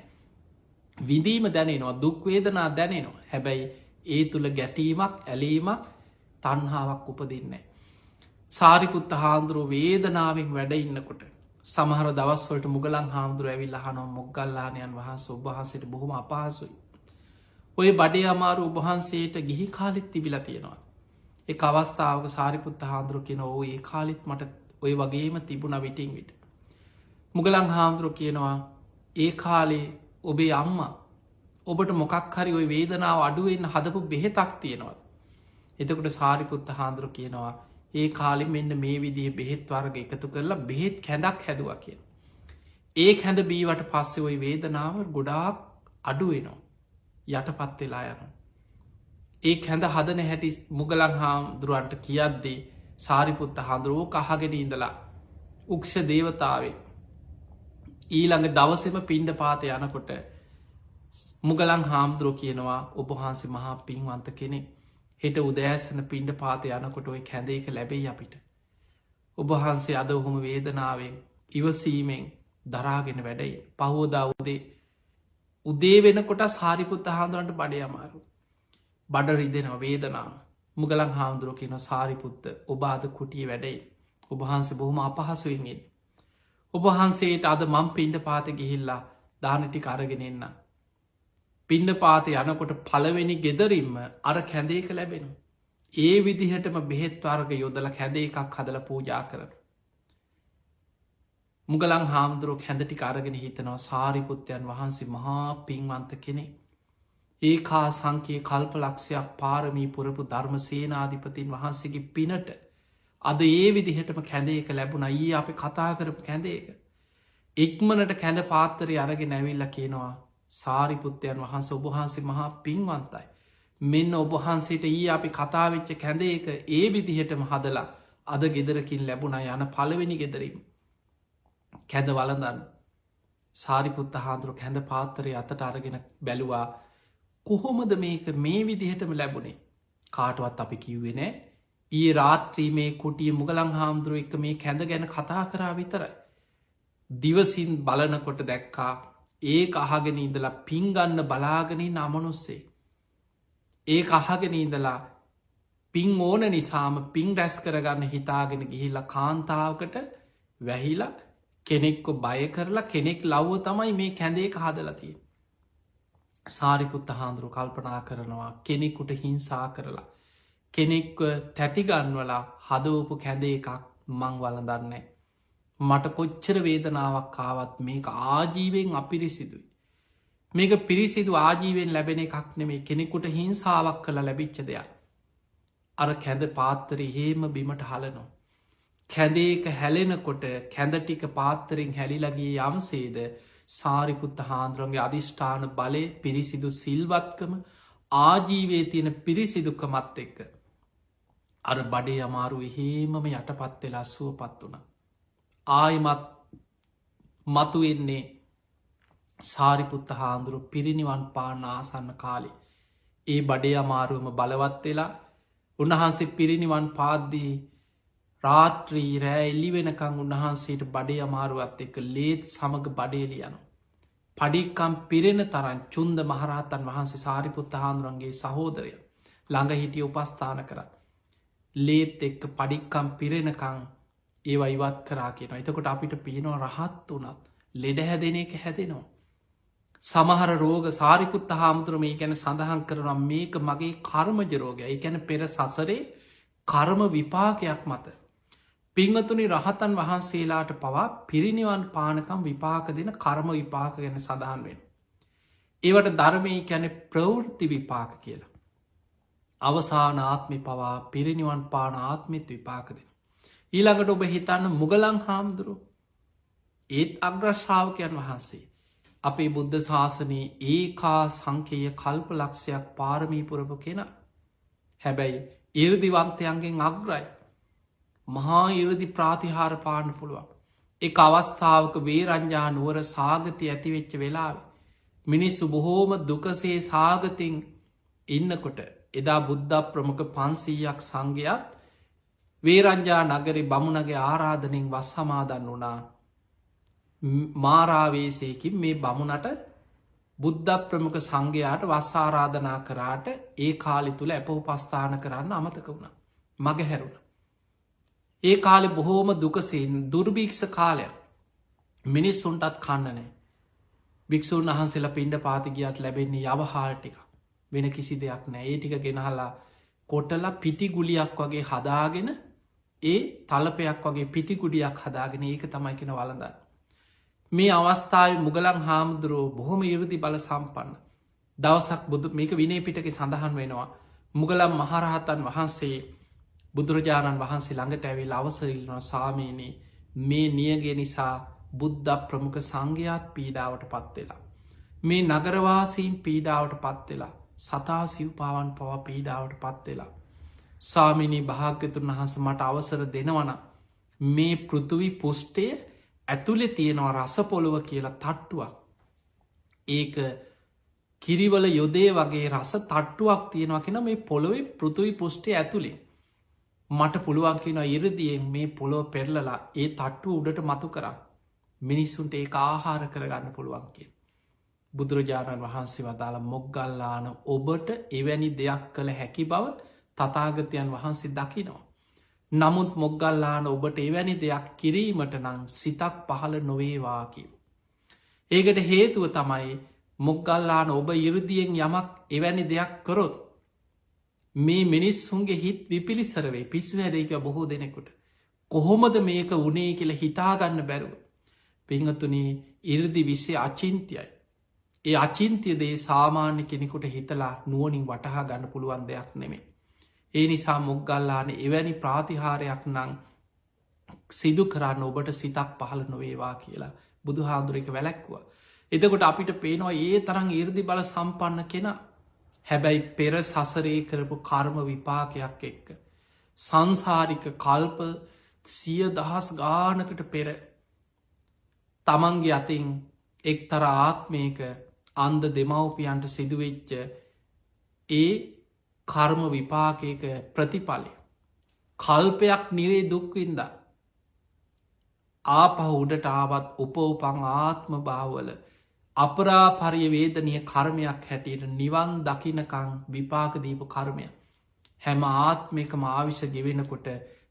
Speaker 2: විදීම දැනෙනවා දුක්වේදනා දැනෙනවා. හැබැයි ඒ තුළ ගැටීමක් ඇලීමක් තන්හාාවක් උපදින්නේ. සාරිපුත්ත හාන්දුරුව වේදනාවෙන් වැඩ ඉන්නකොට සමහර දවස්වලට මුගලන් හාමුදුර ඇවිල් අහනො මොග්ගල්ලානයන් වහන්ස ඔබහන්සට බොහොම අපහසුයි. ඔය බඩේ අමාරු උබහන්සේට ගිහි කාලිත් තිබිල තියෙනවා. ඒ අවස්ථාවක සාරිපුත්ත හාන්දුරු කියෙන ඕ ඒ කාලිත් මට ඔය වගේම තිබුණ විටිං විට. මුගලන් හාමුදුරු කියනවා ඒ කාලේ ඔබේ අම්මා ඔබට මොකක් හරි ඔය වේදනාව අඩුවෙන් හදපු බෙහෙතක් තියෙනවා. එතකොට සාරිපුත්ත හාන්දුරු කියනවා ඒ කාලෙ මෙන්න මේ විදිහ බෙහෙත් වර්ග එකතු කරලා බෙහෙත් කැඳක් හැදුව කිය. ඒ හැඳ බීවට පස්සෙ ඔයි වේදනාව ගොඩාක් අඩුවෙනවා යටපත් වෙලා යන. ඒ හැඳ හදන හැටි මුගලන් හාමුදුරුවන්ට කියද්දී සාරිපුත්ත හාන්දුරුවෝ කහගෙන ඉඳලා උක්ෂ දේවතාවේ ඊළඟ දවසම පිණ්ඩ පාත යනකොට මුගලන් හාමුදුරුව කියනවා ඔබහන්සේ මහා පින්වන්ත කෙනෙ හෙට උදෑසන පිණ්ඩ පාත යනකොට ඔය කැඳේක ලැබෙයි අපිට. ඔබහන්සේ අද ඔහොම වේදනාවෙන් ඉවසීමෙන් දරාගෙන වැඩයි පහෝදා උදේ වෙනකොට සාරිපුත්ත හාමුදුරන්ට බඩේ අමාරු. බඩ රිදෙනව වේදනාව මුගලන් හාමුදුරුව කියන සාරිපුත්ත ඔබාද කුටිය වැඩයි ඔබහන්සේ බොහොම අපහසුවෙන්ගෙන්. ඔබහන්සේට අද මං පිණ්ඩ පාත ගිහිල්ලා දානටි කරගෙනෙන්න. පින්න පාත යනකොට පළවෙනි ගෙදරින්ම අර කැඳේක ලැබෙන. ඒ විදිහටම බෙහෙත් වර්ග යොදල කැඳේ එකක් හදල පූජා කරන. මුගලන් හාමුදුරුවක් හැඳටි අරගෙන හිතනවා සාරිපුත්තයන් වහන්සේ මහා පින්වන්ත කෙනෙ. ඒ කා සංකයේ කල්ප ලක්ෂයක් පාරමී පුරපු ධර්ම සේනාධිපතින් වහන්සේගේ පිනට අද ඒ විදිහටම කැඳේක ලැබුණ ඊ අපි කතා කරපු කැඳේක. ඉක්මනට කැඳ පාත්තරය අරගෙන ඇවිල්ල කියනවා සාරිපුත්තයන් වහන්ස ඔබහන්සේ මහා පින්වන්තයි. මෙන්න ඔබහන්සේට ඊ අපි කතාවෙච්ච කැඳේක ඒ විදිහටම හදලා අද ගෙදරකින් ලැබුණ යන පළවෙනි ගෙදරීම. කැඳ වලඳන්න සාරිපුත්ත හාදුරු කැඳ පාත්තරය අතට අරගෙන බැලුවා කොහොමද මේක මේ විදිහටම ලැබුණේ කාටවත් අපි කිව්වෙනෑ ඒ රාත්‍රී මේ කුටිය මුගලං හාමුදුරුව එක මේ කැඳ ගැන කතා කරා විතරයි. දිවසින් බලනකොට දැක්කා ඒ අහගෙන ඉඳලා පින්ගන්න බලාගනී නමනුස්සේ. ඒ අහගෙන ඉඳලා පින් ඕන නිසාම පින් රැස් කරගන්න හිතාගෙන ගිහිල්ලා කාන්තාවකට වැහිලා කෙනෙක්කො බය කරලා කෙනෙක් ලව්ව තමයි මේ කැඳේ හදලතිය. සාරිපුත්ත හාන්දුරු කල්පනා කරනවා කෙනෙකුට හිංසා කරලා. කෙනෙක්ව තැතිගන්වලා හදවපු කැඳේ එකක් මං වලදන්නේ. මට කොච්චර වේදනාවක් කාවත් මේක ආජීවෙන් අපිරිසිදුයි. මේක පිරිසිදු ආජීවෙන් ලැබෙන එකක් නෙමේ කෙනෙකුට හිංසාවක් කළ ලැබිච්ච දෙයක්. අර කැඳ පාත්තරි හේම බිමට හලනවා. කැඳේක හැලෙනකොට කැඳටික පාත්තරින් හැලිලගේ යම්සේද සාරිපුත්ත හාන්දුරන්ගේ අධිෂ්ඨාන බලය පිරිසිදු සිල්වත්කම ආජීවේ තියෙන පිරිසිදුකමත් එක්ක. අර බඩේ අමාරු එහෙමම යටපත් වෙලා සුවපත් වුණ. ආයිමත් මතුවෙන්නේ සාරිපුත්ත හාන්දුරු පිරිනිවන් පාන ආසන්න කාලේ. ඒ බඩේ අමාරුවම බලවත් වෙලා උන්වහන්සේ පිරිනිවන් පාද්දී රාත්‍රී රෑ එල්ලි වෙනකං උන්වහන්සේට බඩේ අමාරුවත් එක ලේත් සමඟ බඩේලි යනු. පඩික්කම් පිරෙන තරන් චුන්ද මහරහතන් වහන්සේ සාරිපුත්ත හාන්දුරන්ගේ සහෝදරය ළඟ හිටිය උපස්ථාන කර. ලේත් එක්ක පඩික්කම් පිරෙනකං ඒවා ඉවත් කරා කියෙන. එතකොට අපිට පියනවා රහත් වනත් ලෙඩ හැදෙන එක හැදෙනවා. සමහර රෝග සාරිපුත්ත හාමුදුර මේ ගැන සඳහන් කරනම් මේක මගේ කර්මජ රෝගය එකැන පෙර සසරේ කර්ම විපාකයක් මත. පිංහතුනි රහතන් වහන්සේලාට පවා පිරිනිවන් පානකම් විපාක දෙන කර්ම විපාක ගැන සඳහන් වෙන. ඒවට ධර්මය කැන ප්‍රවෘත්ති විපාක කියලා. අවසාන ආත්මි පවා පිරිනිවන් පාන ආත්මිත් විපාක දෙන. ඊළඟට ඔබ හිතන්න මුගලං හාමුදුරු ඒත් අග්‍රශ්ාවකයන් වහන්සේ. අපේ බුද්ධ ශාසනයේ ඒකා සංකේය කල්ප ලක්ෂයක් පාරමීපුරපු කෙන. හැබැයි ඉරදිවන්තයන්ගෙන් අග්‍රයි. මහා ඉරදි ප්‍රාතිහාර පාන්න පුළුවන්. එක අවස්ථාවක වේරංජා නුවර සාගති ඇතිවෙච්ච වෙලාව. මිනිස්සු බොහෝම දුකසේ සාගතින් ඉන්නකොට එදා බුද්ධ ප්‍රමුඛ 500ක් සංඝයාත් වේරංජා නගරේ බමුණගේ ආරාධනෙන් වස් සමාදන් වුණා. මාරාවේසයකින් මේ බමුණට බුද්ධ ප්‍රමුඛ සංඝයාට වස් ආරාධනා කරාට ඒ කාලි තුළ ඇප උපස්ථාන කරන්න අමතක වුණ. මග හැරුණ. ඒ කාලෙ බොහෝම දුකසයෙන් දුර්භීක්ෂ කාලයක් මිනිස්සුන්ටත් කන්නනෑ. භික්‍ෂූන් වහන්සේලා පින්ඩ පාතිගියත් ලැබෙන්නේ යවහාල් ටික වෙන කිසි දෙයක් නෑ ඒ ටික ගෙනහලා කොටල පිටිගුලියක් වගේ හදාගෙන ඒ තලපයක් වගේ පිටිගුඩියක් හදාගෙන ඒක තමයි කෙන වලඳන්න. මේ අවස්ථාව මුගලන් හාමුදුරුවෝ බොහොම ඉරදි බල සම්පන්න. දවසක් බුදු මේක විනේ පිටක සඳහන් වෙනවා. මුගලම් මහරහතන් වහන්සේ බුදුරජාණන් වහන්සේ ළඟට ඇවිල් අවසරිල්නවා සාමීනී මේ නියගේ නිසා බුද්ධ ප්‍රමුඛ සංඝයාත් පීඩාවට පත්වෙලා. මේ නගරවාසීන් පීඩාවට පත්වෙලා සතා සිව්පාවන් පවා පීඩාවට පත්වෙලා. සාමිනී භාග්‍යතුන් වහන්ස මට අවසර දෙනවන මේ පෘතුවි පුෂ්ටය ඇතුළෙ තියෙනවා රසපොළොව කියලා තට්ටුවක්. ඒක කිරිවල යොදේ වගේ රස තට්ටුවක් තියෙනවා කෙන මේ පොළොවේ පෘතුවි පුෂ්ටය ඇතුළේ. මට පුළුවන් කියෙන ඉරදියෙන් මේ පොළොව පෙරලලා ඒ තට්ටු උඩට මතු කරන්න. මිනිස්සුන්ට ඒ ආහාර කරගන්න පුළුවන් කිය. බුදුරජාණන් වහන්සේ වදාළ මොග්ගල්ලාන ඔබට එවැනි දෙයක් කළ හැකි බව තතාගතයන් වහන්සේ දකිනවා. නමුත් මොග්ගල්ලාන ඔබට එවැනි දෙයක් කිරීමට නං සිතක් පහළ නොවේවා කිව. ඒකට හේතුව තමයි මොග්ගල්ලාන ඔබ ඉරදියෙන් යමක් එවැනි දෙයක් කරොත් මේ මිනිස්සුන්ගේ හිත් විපිලිසරවේ පිස්සු හැදේක බොහෝ දෙනෙකුට. කොහොමද මේක උනේ කියල හිතාගන්න බැරුව. පිංහතුනී ඉරදි විසේ අචින්තියයි. ඒ අචින්තිය දේ සාමාන්‍ය කෙනෙකුට හිතලා නුවනින් වටහා ගන්න පුළුවන් දෙයක් නෙමේ. ඒ නිසා මුගල්ලාන එවැනි ප්‍රාතිහාරයක් නං සිදු කරන්න ඔබට සිතක් පහළ නොවේවා කියලා බුදු හාදුරක වැලැක්වා. එතකොට අපිට පේනවා ඒ තරං ඉර්දි බල සම්පන්න කෙන හැබැයි පෙර සසරේ කරපු කර්ම විපාකයක් එක්ක. සංසාරික කල්ප 100,000 ගානකට පෙර තමන්ගේ අතින් එක්තර ආත්මයක අන්ද දෙමව්පියන්ට සිදුවෙච්ච ඒ කර්ම විපාකයක ප්‍රතිඵලය. කල්පයක් නිරේ දුක්වින්ද ආපහ උඩට ආවත් උපෝපං ආත්ම භාවල අපරාපරිය වේදනය කර්මයක් හැටියට නිවන් දකිනකං විපාකදීපු කර්මය. හැම ආත්මයකම ආවිෂ ගෙවෙනකොට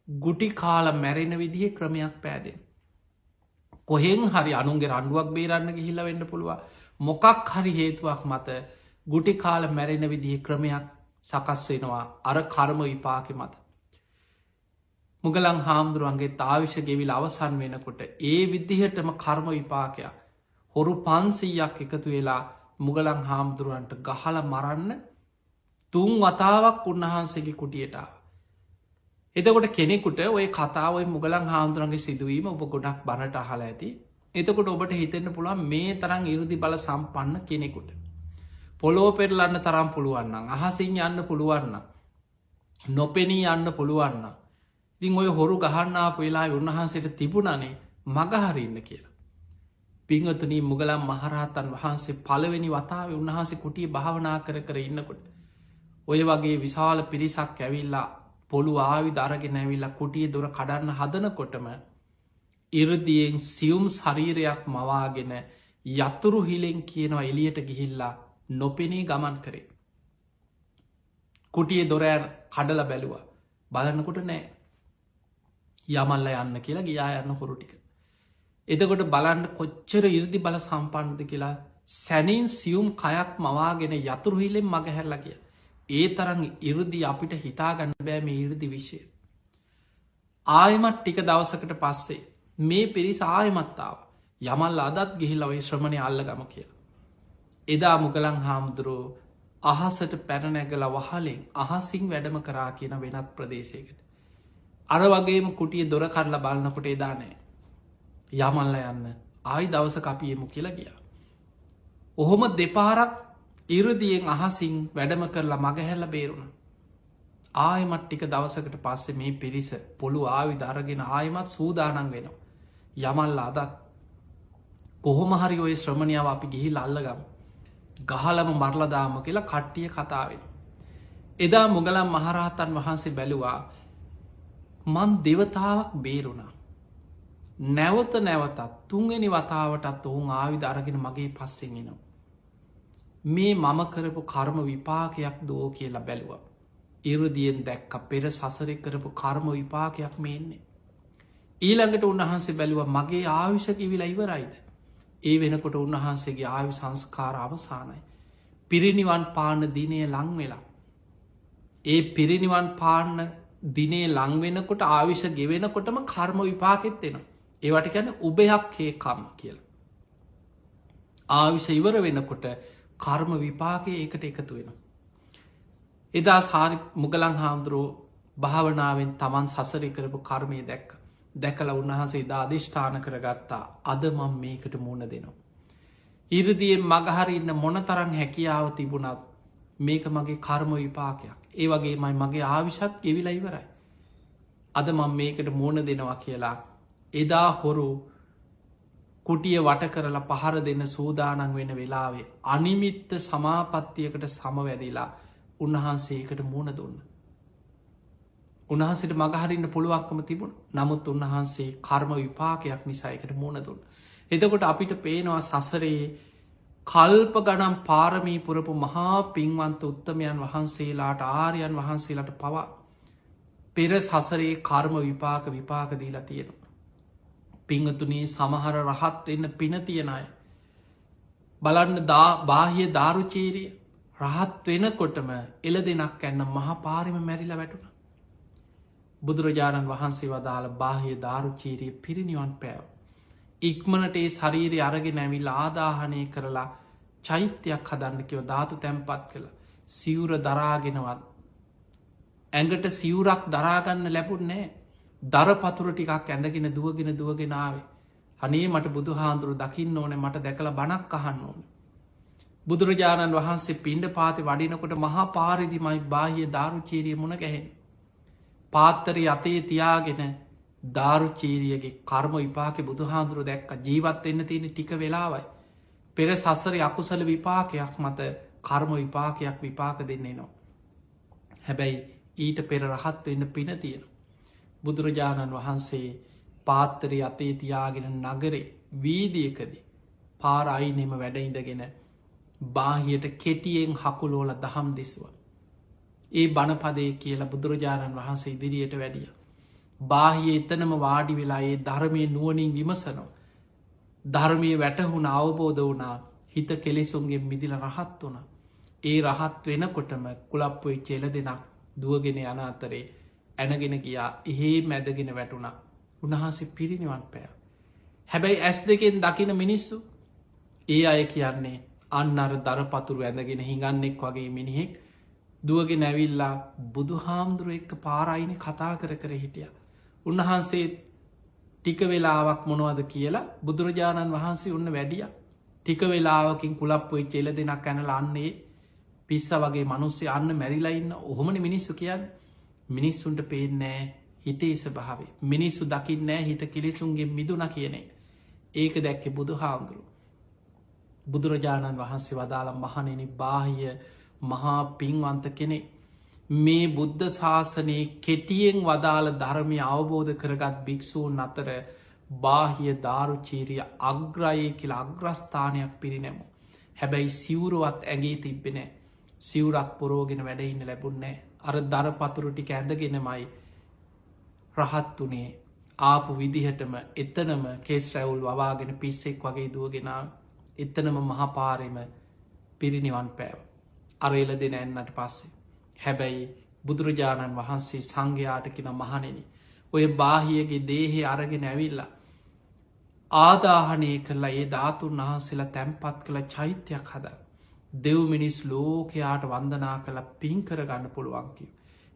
Speaker 2: ගුටි කාල මැරෙන විදිහ ක්‍රමයක් පෑදෙන්. කොහෙන් හරි අනුන්ගේ රණ්ඩුවක් බේරන්න ගිහිල්ල වෙන්න පුළුව මොකක් හරි හේතුවක් මත ගුටි කාල මැරෙන විදිහ ක්‍රමයක් සකස් වෙනවා අර කර්ම විපාක මත. මුගලං හාමුදුරුවන්ගේ තාවිෂ ගෙවිල් අවසන් වෙනකොට ඒ විදිහටම කර්ම විපාකයක් හොරු 500ක් එකතු වෙලා මුගලං හාමුදුරුවන්ට ගහල මරන්න 3 වතාවක් උන්වහන්සේගේ කුටියටාව. එතකොට කෙනෙකුට ඔය කතාවයි මුගලං හාමුදුරන්ගේ සිදුවීම ඔබ ගොඩක් බණට අහල ඇති. එතකොට ඔබට හිතෙන්න්න පුළුවන් මේ තරම් ඉරුදි බල සම්පන්න කෙනෙකුට. පොලෝ පෙරලන්න තරම් පුළුවන්න අහසින් යන්න පුළුවන්න. නොපෙනී යන්න පුළුවන්න. ඉතින් ඔය හොරු ගහන්නාප වෙලා උන්වහන්සේට තිබුණනේ මගහරන්න කියලා. පිංහතුනී මුගලම් මහරහතන් වහන්සේ පළවෙනි වතාව උන්වහන්සේ කුටිය භාවනා කර ඉන්නකොට. ඔය වගේ විශාල පිරිසක් ඇවිල්ලා පොළු ආවි දරගෙන ඇවිල්ලා කුටිය දොර කඩන්න හදනකොටම ඉරදියෙන් සියුම් ශරීරයක් මවාගෙන යතුරු හිලෙන් කියනවා එලියට ගිහිල්ලා නොපෙනේ ගමන් කරේ. කුටිය දොරෑර් කඩල බැලුවා බලන්නකොට නෑ යමල්ල යන්න කියලා ගියා යන්න හොරු ටික. එතකොට බලන්න කොච්චර ඉර්දි බල සම්පන්නද කියලා සැනින් සියුම් කයක් මවාගෙන යතුරු හිලෙන් මගහැරලා කිය. ඒ තරන් ඉරදි අපිට හිතාගන්න බෑම ඉරදි විශ්ය. ආයමත් ටික දවසකට පස්සේ මේ පිරිස ආයමත්තාව යමල් අදත් ගිහිල්ලවයි ශ්‍රමණය අල්ල ගම කියලා. එදා මුගලං හාමුදුරුව අහසට පැනනැගල වහලෙන් අහසිං වැඩම කරා කියන වෙනත් ප්‍රදේශයකට. අර වගේම කුටිය දොර කරලා බලන්නකොට එදානෑ. යමල්ල යන්න ආයි දවස කපියමු කියලා ගියා. ඔහොම දෙපාරක් ඉරදියෙන් අහසින් වැඩම කරලා මගහැල්ල බේරුණ. ආයමත් ටික දවසකට පස්සේ මේ පිරිස පොළු ආවි දරගෙන ආයමත් සූදානන් වෙනවා. යමල්ල අදත් කොහොම හරි ඔය ශ්‍රමණයාව අපි ගිහිල් අල්ලගම් ගහලම මරලදාම කියලා කට්ටිය කතාවෙන. එදා මුගලම් මහරහතන් වහන්සේ බැලුවා මන් දෙවතාවක් බේරුණා. නැවත නැවතත් තුන්වෙනි වතාවටත් ඔවුන් ආවිධ අරගෙන මගේ පස්සෙන් එනවා. මේ මම කරපු කර්ම විපාකයක් දෝ කියලා බැලුව. ඉරදියෙන් දැක්ක පෙර සසරෙ කරපු කර්ම විපාකයක් මේන්නේ. ඊළඟට උන්වහන්සේ බැලුව මගේ ආවිෂක විලා ඉවරයිද. ඒ වෙනකොට උන්වහන්සේගේ ආයු සංස්කාර අවසානයි. පිරිනිවන් පාන්න දිනය ලංවෙලා. ඒ පිරිනිවන් පාන්න දිනේ ලංවෙනකොට ආවිෂ ගෙවෙනකොටම කර්ම විපාකෙත් එෙන. ඒවට ගැන උබයක් හේකම් කියලා. ආවිෂ ඉවර වෙනකොට කර්ම විපාකය ඒකට එකතු වෙන. එදා සාරි මුගලං හාමුදුරුවෝ භාවනාවෙන් තමන් සසරි කරපු කර්මය දැක්ක. දැකල උන්වහන්සේ දාධිෂ්ඨාන කරගත්තා අද මං මේකට මුණ දෙනවා. ඉරදියෙන් මගහරි ඉන්න මොන තරං හැකියාව තිබුණත් මේක මගේ කර්ම විපාකයක්. ඒ වගේ මයි මගේ ආවිෂත් ගෙවිලා ඉවරයි. අද මං මේකට මුණ දෙනවා කියලා එදා හොරු කුටිය වට කරලා පහර දෙන්න සූදානන් වෙන වෙලාවේ අනිමිත්ත සමාපත්තියකට සමවැදිලා උන්වහන්සේකට මුණ දුන්න. උන්වහන්සේට මගහරින්න පුළුවක්කම තිබුණ නමුත් උන්වහන්සේ කර්ම විපාකයක් නිසායකට මුණ දුන්න. එතකොට අපිට පේනවා සසරයේ කල්ප ගනම් පාරමී පුරපු මහා පින්වන්ත උත්තමයන් වහන්සේලාට ආර්යන් වහන්සේලාට පවා පෙර සසරයේ කර්ම විපාක දීලා තියෙනවා. පිංහතුනේ සමහර රහත් එන්න පින තියෙන අය. බලන්න බාහිය ධාරුචීරිය රහත් වෙනකොටම එල දෙනක් ඇන්න මහපාරිම මැරිලා වැටුණ. බුදුරජාණන් වහන්සේ වදාළ බාහිය ධාරුචීරිය පිරිනිවන් පෑව. ඉක්මනට ඒ ශරීරය අරගෙන ඇවිල් ආදාහනය කරලා චෛත්‍යයක් හදන්නකිව ධාතු තැන්පත් කළ සිවුර දරාගෙනවත් ඇඟට සිවුරක් දරාගන්න ලැබුන්නේ දර පතුර ටිකක් ඇඳගෙන දුවගෙන ආවේ. අනේ මට බුදු හාන්දුරු දකින්න ඕන මට දැකලා බණක් අහන්න ඕන. බුදුරජාණන් වහන්සේ පිණ්ඩ පාති වඩිනකොට මහා පාරිදිමයි බාහිය දාරුචීරිය මුණ ගැහෙන. පාත්තරය අතේ තියාගෙන දාරුචීරියගේ කර්ම විපාක බුදු හාන්දුරු දැක්ක ජීවත් එන්න තියෙන ටික වෙලාවයි. පෙර සසර අකුසල විපාකයක් මත කර්ම විපාකයක් විපාක දෙන්නේ නවා. හැබැයි ඊට පෙර රහත් වෙන්න පින තියෙන. බුදුරජාණන් වහන්සේ පාත්තරය අතේ තියාගෙන නගරේ වීදියකදී පාර අයිනෙම වැඩඉඳගෙන බාහියට කෙටියෙන් හකුලෝල දහම් දෙසුව. ඒ බණපදය කියලා බුදුරජාණන් වහන්සේ ඉදිරියට වැඩිය. බාහිය එතනම වාඩි වෙලා ඒ ධර්මය නුවනින් විමසනෝ. ධර්මය වැටහුණ අවබෝධ වනා හිත කෙලෙසුන්ගේ මිදිල රහත් වන. ඒ රහත් වෙනකොටම කුලප්පොයි චෙල දෙනක් දුවගෙන යන අතරේ ඇනගෙන ගියා එහෙ මැදගෙන වැටුණා. උන්වහන්සේ පිරිනිවන් පෑ. හැබැයි ඇස් දෙකෙන් දකින මිනිස්සු ඒ අය කියන්නේ අන්න අර දරපතුරු ඇඳගෙන හිඟන්නෙක් වගේ මිනිහෙක් දුවගෙන ඇවිල්ලා බුදු හාමුදුරුව එක්ක පාරයින කතා කර හිටිය. උන්වහන්සේ ටික වෙලාවක් මොනවද කියලා බුදුරජාණන් වහන්සේ උන්න වැඩිය. ටික වෙලාවකින් කුලප්පොයි චෙල දෙනක් ඇනල අන්නේ පිස්ස වගේ මනුස්සේ අන්න මැරිලයින්න ඔහොමන මිනිස්සු කියන්න මිනිස්සුන්ට පේනෑ හිතේ ස්භාවේ මිනිස්සු දකින්නෑ හිත කිලිසුන්ගේ මිදුන කියනෙ. ඒක දැක්කෙ බුදු හාමුදුරු. බුදුරජාණන් වහන්සේ වදාළ මහනෙන බාහිය මහා පින්වන්ත කෙනෙ මේ බුද්ධ ශාසනයේ කෙටියෙන් වදාළ ධර්මය අවබෝධ කරගත් භික්‍ෂූන් අතර බාහිය දාරුචීරිය අග්‍රයේ කියලා අග්‍රස්ථානයක් පිරිනැමු. හැබැයි සිවුරුවත් ඇගේ තිබ්බෙනෑ සිවුරක් පොරෝගෙන වැඩඉන්න ලැබුන්නෑ අර දරපතුරු ටික ඇඳගෙනමයි රහත් වනේ ආපු විදිහටම එතනම කේස් රැවුල් වවාගෙන පිස්සෙක් වගේ දුවගෙනාව එතනම මහපාරෙම පිරිනිවන් පෑව. අරේල දෙන ඇන්නට පස්සේ. හැබැයි බුදුරජාණන් වහන්සේ සංඝයාටකින මහනෙන. ඔය බාහියගේ දේහේ අරගෙන ඇවිල්ලා. ආදාහනය කරලා ඒ ධාතුන් වහන්සේලා තැන්පත් කළ චෛත්‍යයක් හද. දෙව් මිනිස් ලෝකයාට වන්දනා කළ පින් කරගන්න පුළුවන්කිව.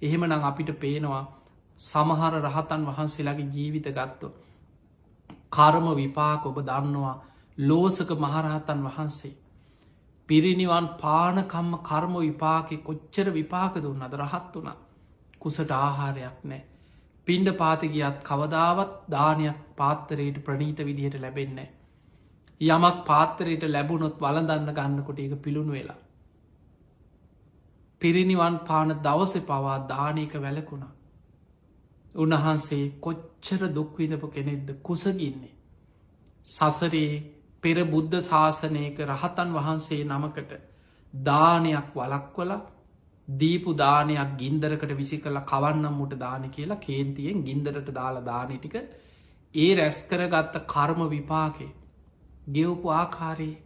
Speaker 2: එහෙම නං අපිට පේනවා සමහර රහතන් වහන්සේලාගේ ජීවිත ගත්තු. කර්ම විපාක ඔබ දන්නවා ලෝසක මහරහතන් වහන්සේ. පිරිනිවන් පානකම්ම කර්ම විපාකෙ කොච්චර විපාක දුන්න අද රහත් වුණ කුසට ආහාරයක් නෑ. පින්ඩ පාතිගියත් කවදාවත් දානයක් පාත්තරයට ප්‍රනීත විදිහට ලැබෙන්නේ. යමක් පාත්තරයට ලැබුණොත් වලදන්න ගන්නකොට එක පිළුණු වෙලා. පිරිනිවන් පාන දවස පවා දානයක වැලකුණා. උන්වහන්සේ කොච්චර දුක්විදපු කෙනෙක්ද කුසගින්නේ. සසරේ පෙර බුද්ධ ශාසනයක රහතන් වහන්සේ නමකට දානයක් වලක්වල දීපු දානයක් ගින්දරකට විසි කළ කවන්නම්මුට දාන කියලා කේන්තියෙන් ගින්දරට දාලා දානටික ඒ රැස්කරගත්ත කර්ම විපාකේ ගෙවපු ආකාරයේ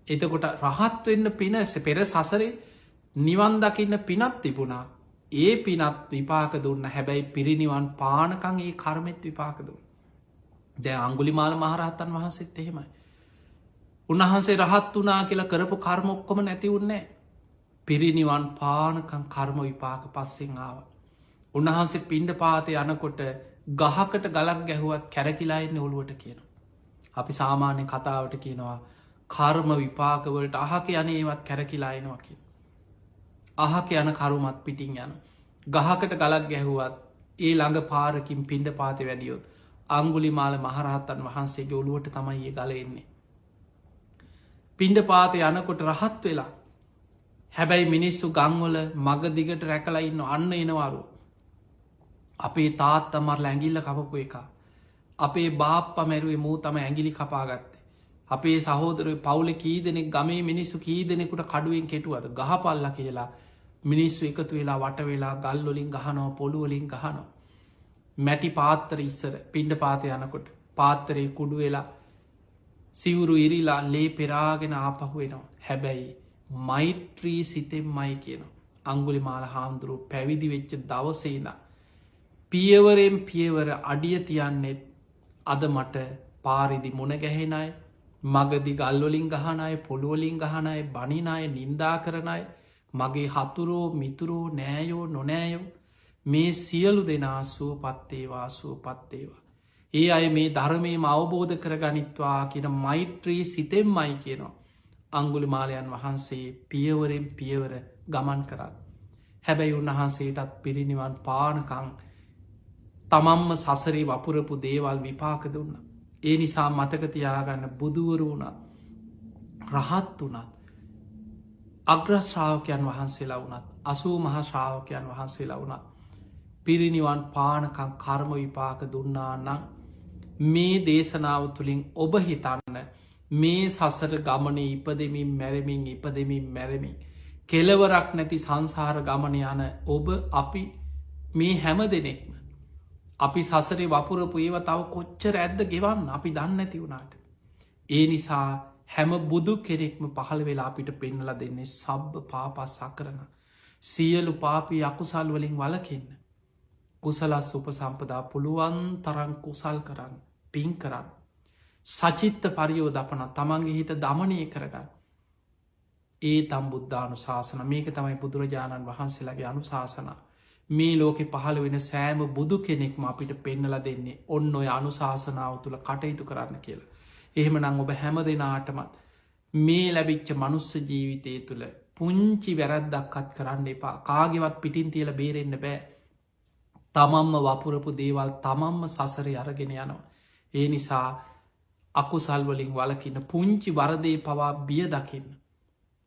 Speaker 2: එතකොට රහත් වෙන්න පින පෙර සසරේ නිවන් දකින්න පිනත් තිබුණා ඒ පිනත් විපාක දුන්න හැබැයි පිරිනිවන් පානකං ඒ කර්මෙත් විපාක දුන්න. දැ අංගුලිමාල මහරහත්තන් වහන්සේත් එහෙමයි. උන්වහන්සේ රහත් වනා කියලා කරපු කර්මොක්කොම නැති උන්නේ පිරිනිවන් පානකං කර්ම විපාක පස්සෙන් ආව. උන්වහන්සේ පිණ්ඩ පාත යනකොට ගහකට ගලක් ගැහුවත් කැරකිලායින්න ඔළුවට කියන. අපි සාමාන්‍ය කතාවට කියනවා කර්ම විපාකවලට අහක යන ඒවත් කැරකිලායනවා කිය. අහක යන කරුමත් පිටිං යන. ගහකට ගලක් ගැහුවත් ඒ ළඟ පාරකින් පිණ්ඩ පාති වැඩියොත් අංගුලිමාල මහරහත්තන් වහන්සේගේ ඔළුවට තමයි ඒ ගල එන්නේ. පිණ්ඩ පාත යනකොට රහත් වෙලා හැබැයි මිනිස්සු ගංවල මගදිගට රැකලා ඉන්න අන්න එනවරු. අපේ තාත්තමරල ඇගිල්ල කපපු එක. අපේ බාප්ප මැරුවේ මූ තම ඇගිලි කපාගත්තේ. අපේ සහෝදර පවුල කී දෙනෙක් ගමේ මිනිස්සු කී දෙනෙකුට කඩුවෙන් කෙටුවද ගහපල්ල කියලා මිනිස්සු එකතු වෙලා වට වෙලා ගල්ලොලින් ගහනෝ පොළුවලින් ගහනෝ. මැටි පාත්තර ඉස්සර පිණ්ඩ පාත යනකොට පාත්තරය කුඩු වෙලා සිවුරු ඉරිලා ලේ පෙරාගෙන ආපහු වෙනවා. හැබැයි මෛත්‍රී සිතෙන් මයි කියන අංගුලි මාල හාමුදුරුව පැවිදි වෙච්ච දවසේන පියවරෙන් පියවර අඩිය තියන්නෙත් අද මට පාරිදි මුණ ගැහෙනයි මගදි ගල්ලොලින් ගහනය පොළුවලින් ගහනය බනිනය නින්දා කරනය මගේ හතුරෝ මිතුරෝ නෑයෝ නොනෑයෝ මේ සියලු දෙනා සුවපත්තේවා සුවපත්තේවා. ඒ අය මේ ධර්මයම අවබෝධ කර ගනිත්වා කියන මෛත්‍රී සිතෙන්මයි කියනවා. අංගුලිමාලයන් වහන්සේ පියවරෙන් පියවර ගමන් කරන්න. හැබැයි උන්වහන්සේටත් පිරිනිවන් පානකං තමම්ම සසරේ වපුරපු දේවල් විපාක දුන්න. ඒ නිසා මතකතියාගන්න බුදුවරු වුණත් රහත් වනත් අග්‍රශ්‍රාවකයන් වහන්සේලා වනත් 80 මහා ශ්‍රාවකයන් වහන්සේලා වනත් පිරිනිවන් පානකං කර්ම විපාක දුන්නා නම් මේ දේශනාව තුළින් ඔබ හිතන්න මේ සසර ගමනේ ඉපදෙමින් මැරමින් කෙලවරක් නැති සංසාර ගමන යන ඔබ අපි මේ හැම දෙනෙක්ම අපි සසරේ වපුරපු ඒව තව කොච්චර ඇද්ද ගෙවන්න අපි දන්න ඇති වුණාට. ඒ නිසා හැම බුදු කෙනෙක්ම පහළ වෙලා අපිට පෙන්නල දෙන්නේ සබ්බ පාපස් සකරන. සියලු පාපී අකුසල් වලින් වලකින්න. කුසලස් උපසම්පදා පුළුවන් තරන් කුසල් කරන්න පින් කරන්න. සචිත්ත පරියෝදපන තමන්ගේ හිත දමනය කරගන්න. ඒ තම් බුද්ධානු ශාසන මේක තමයි බුදුරජාණන් වහන්සේලාගේ අනුශාසන. මේ ලෝකෙ පහළ වෙන සෑම බුදු කෙනෙක්ම අපිට පෙන්නල දෙන්නේ ඔන්න ඔය අනුශාසනාව තුළ කටයුතු කරන්න කියලා. එහෙම නං ඔබ හැම දෙනාටමත් මේ ලැබිච්ච මනුස්ස ජීවිතය තුළ පුංචි වැරැද්දක්කත් කරන්න එපා කාගෙවත් පිටින් තියල බේරෙන්න්න බෑ. තමම්ම වපුරපු දේවල් තමම්ම සසර අරගෙන යනවා. ඒ නිසා අකුසල්වලින් වලකින්න පුංචි වරදේ පවා බිය දකින්න.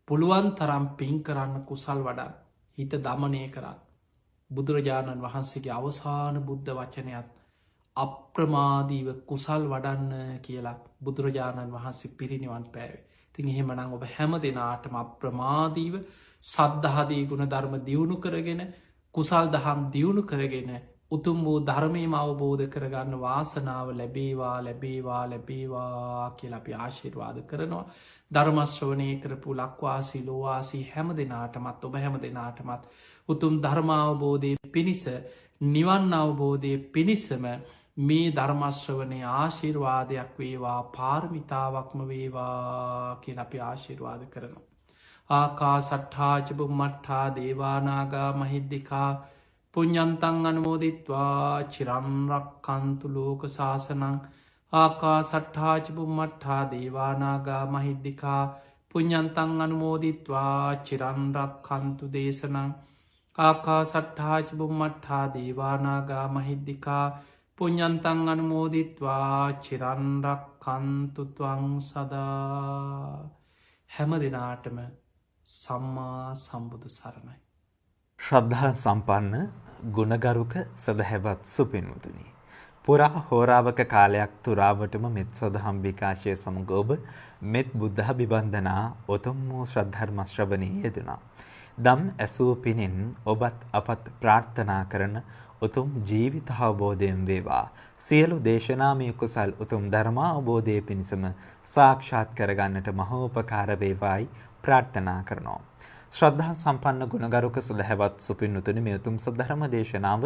Speaker 2: පුළුවන් තරම් පින් කරන්න කුසල් වඩා හිත දමනය කරන්න. බුදුරජාණන් වහන්සේගේ අවසාන බුද්ධ වචනයත් අප්‍රමාදීව කුසල් වඩන්න කියලා බුදුරජාණන් වහන්සේ පිරිනිවන් පෑවේ. තින් එහෙමනං ඔබ හැම දෙනාටම අප්‍රමාදීව සද්ධාදී ගුණ ධර්ම දියුණු කරගෙන කුසල් දහම් දියුණු කරගෙන උතුම් වූ ධර්මයම අවබෝධ කරගන්න වාසනාව ලැබේවා කියලා අපි ආශිර්වාද කරනවා. ධර්මශ්‍රවනය කරපු ලක්වාසී ලෝවාසී හැම දෙනාටමත් ඔබ හැම දෙනාටමත් උතුම් ධර්මාවබෝධය පිණිස නිවන් අවබෝධය පිණිසම මේ ධර්මශ්‍රවනය ආශිර්වාදයක් වේවා පාර්මිතාවක්ම වේවා කියල අපි ආශිර්වාද කරනවා. ආකා සට්හාචපු මට්හා දේවානාගා මහිද්දිකා පුඤ්ඤන්තං අනුමෝදිත්වා චිරන්රක් කන්තු ලෝක ශාසනං ආකා සට්හාචපු මට්හා දේවානාගා මහිද්දිකා පුඤ්ඤන්තං අනුමෝදිත්වා චිරන්රක් කන්තු දේශනං ආකා සට්හාචපු මට්හා දේවානාගා මහිද්දිකා පුඤ්ඤන්තං අනුමෝදිත්වා චිරන්රක් කන්තුත්වං සදා. හැම දෙනාටම සම්මා සම්බුදු සරණයි.
Speaker 1: ශ්‍රද්ධා සම්පන්න ගුණගරුක සදහැවත් සුපින්වතුනි. පුරා හෝරාවක කාලයක් තුරාවටම මෙත් සදහම් විකාශය සමග ඔබ මෙත් බුද්ධ බිබන්ධනා උතුම් වූ ශ්‍රද්ධර්ම ශ්‍රවණයේ යෙදුණා. දම් ඇසූ පිණින් ඔබත් අපත් ප්‍රාර්ථනා කරන උතුම් ජීවිත අවබෝධයෙන් වේවා. සියලු දේශනාමය කුසල් උතුම් ධර්මාවබෝධය පිණිසම සාක්ෂාත් කරගන්නට මහෝපකාර වේවායි ප්‍රාර්ථනා කරනවා. ශ්‍රද්ධා සම්පන්න ගුණගරුක සදහැවත් සුපින්වතුනි මේ උතුම් සද්ධර්ම දේශනාව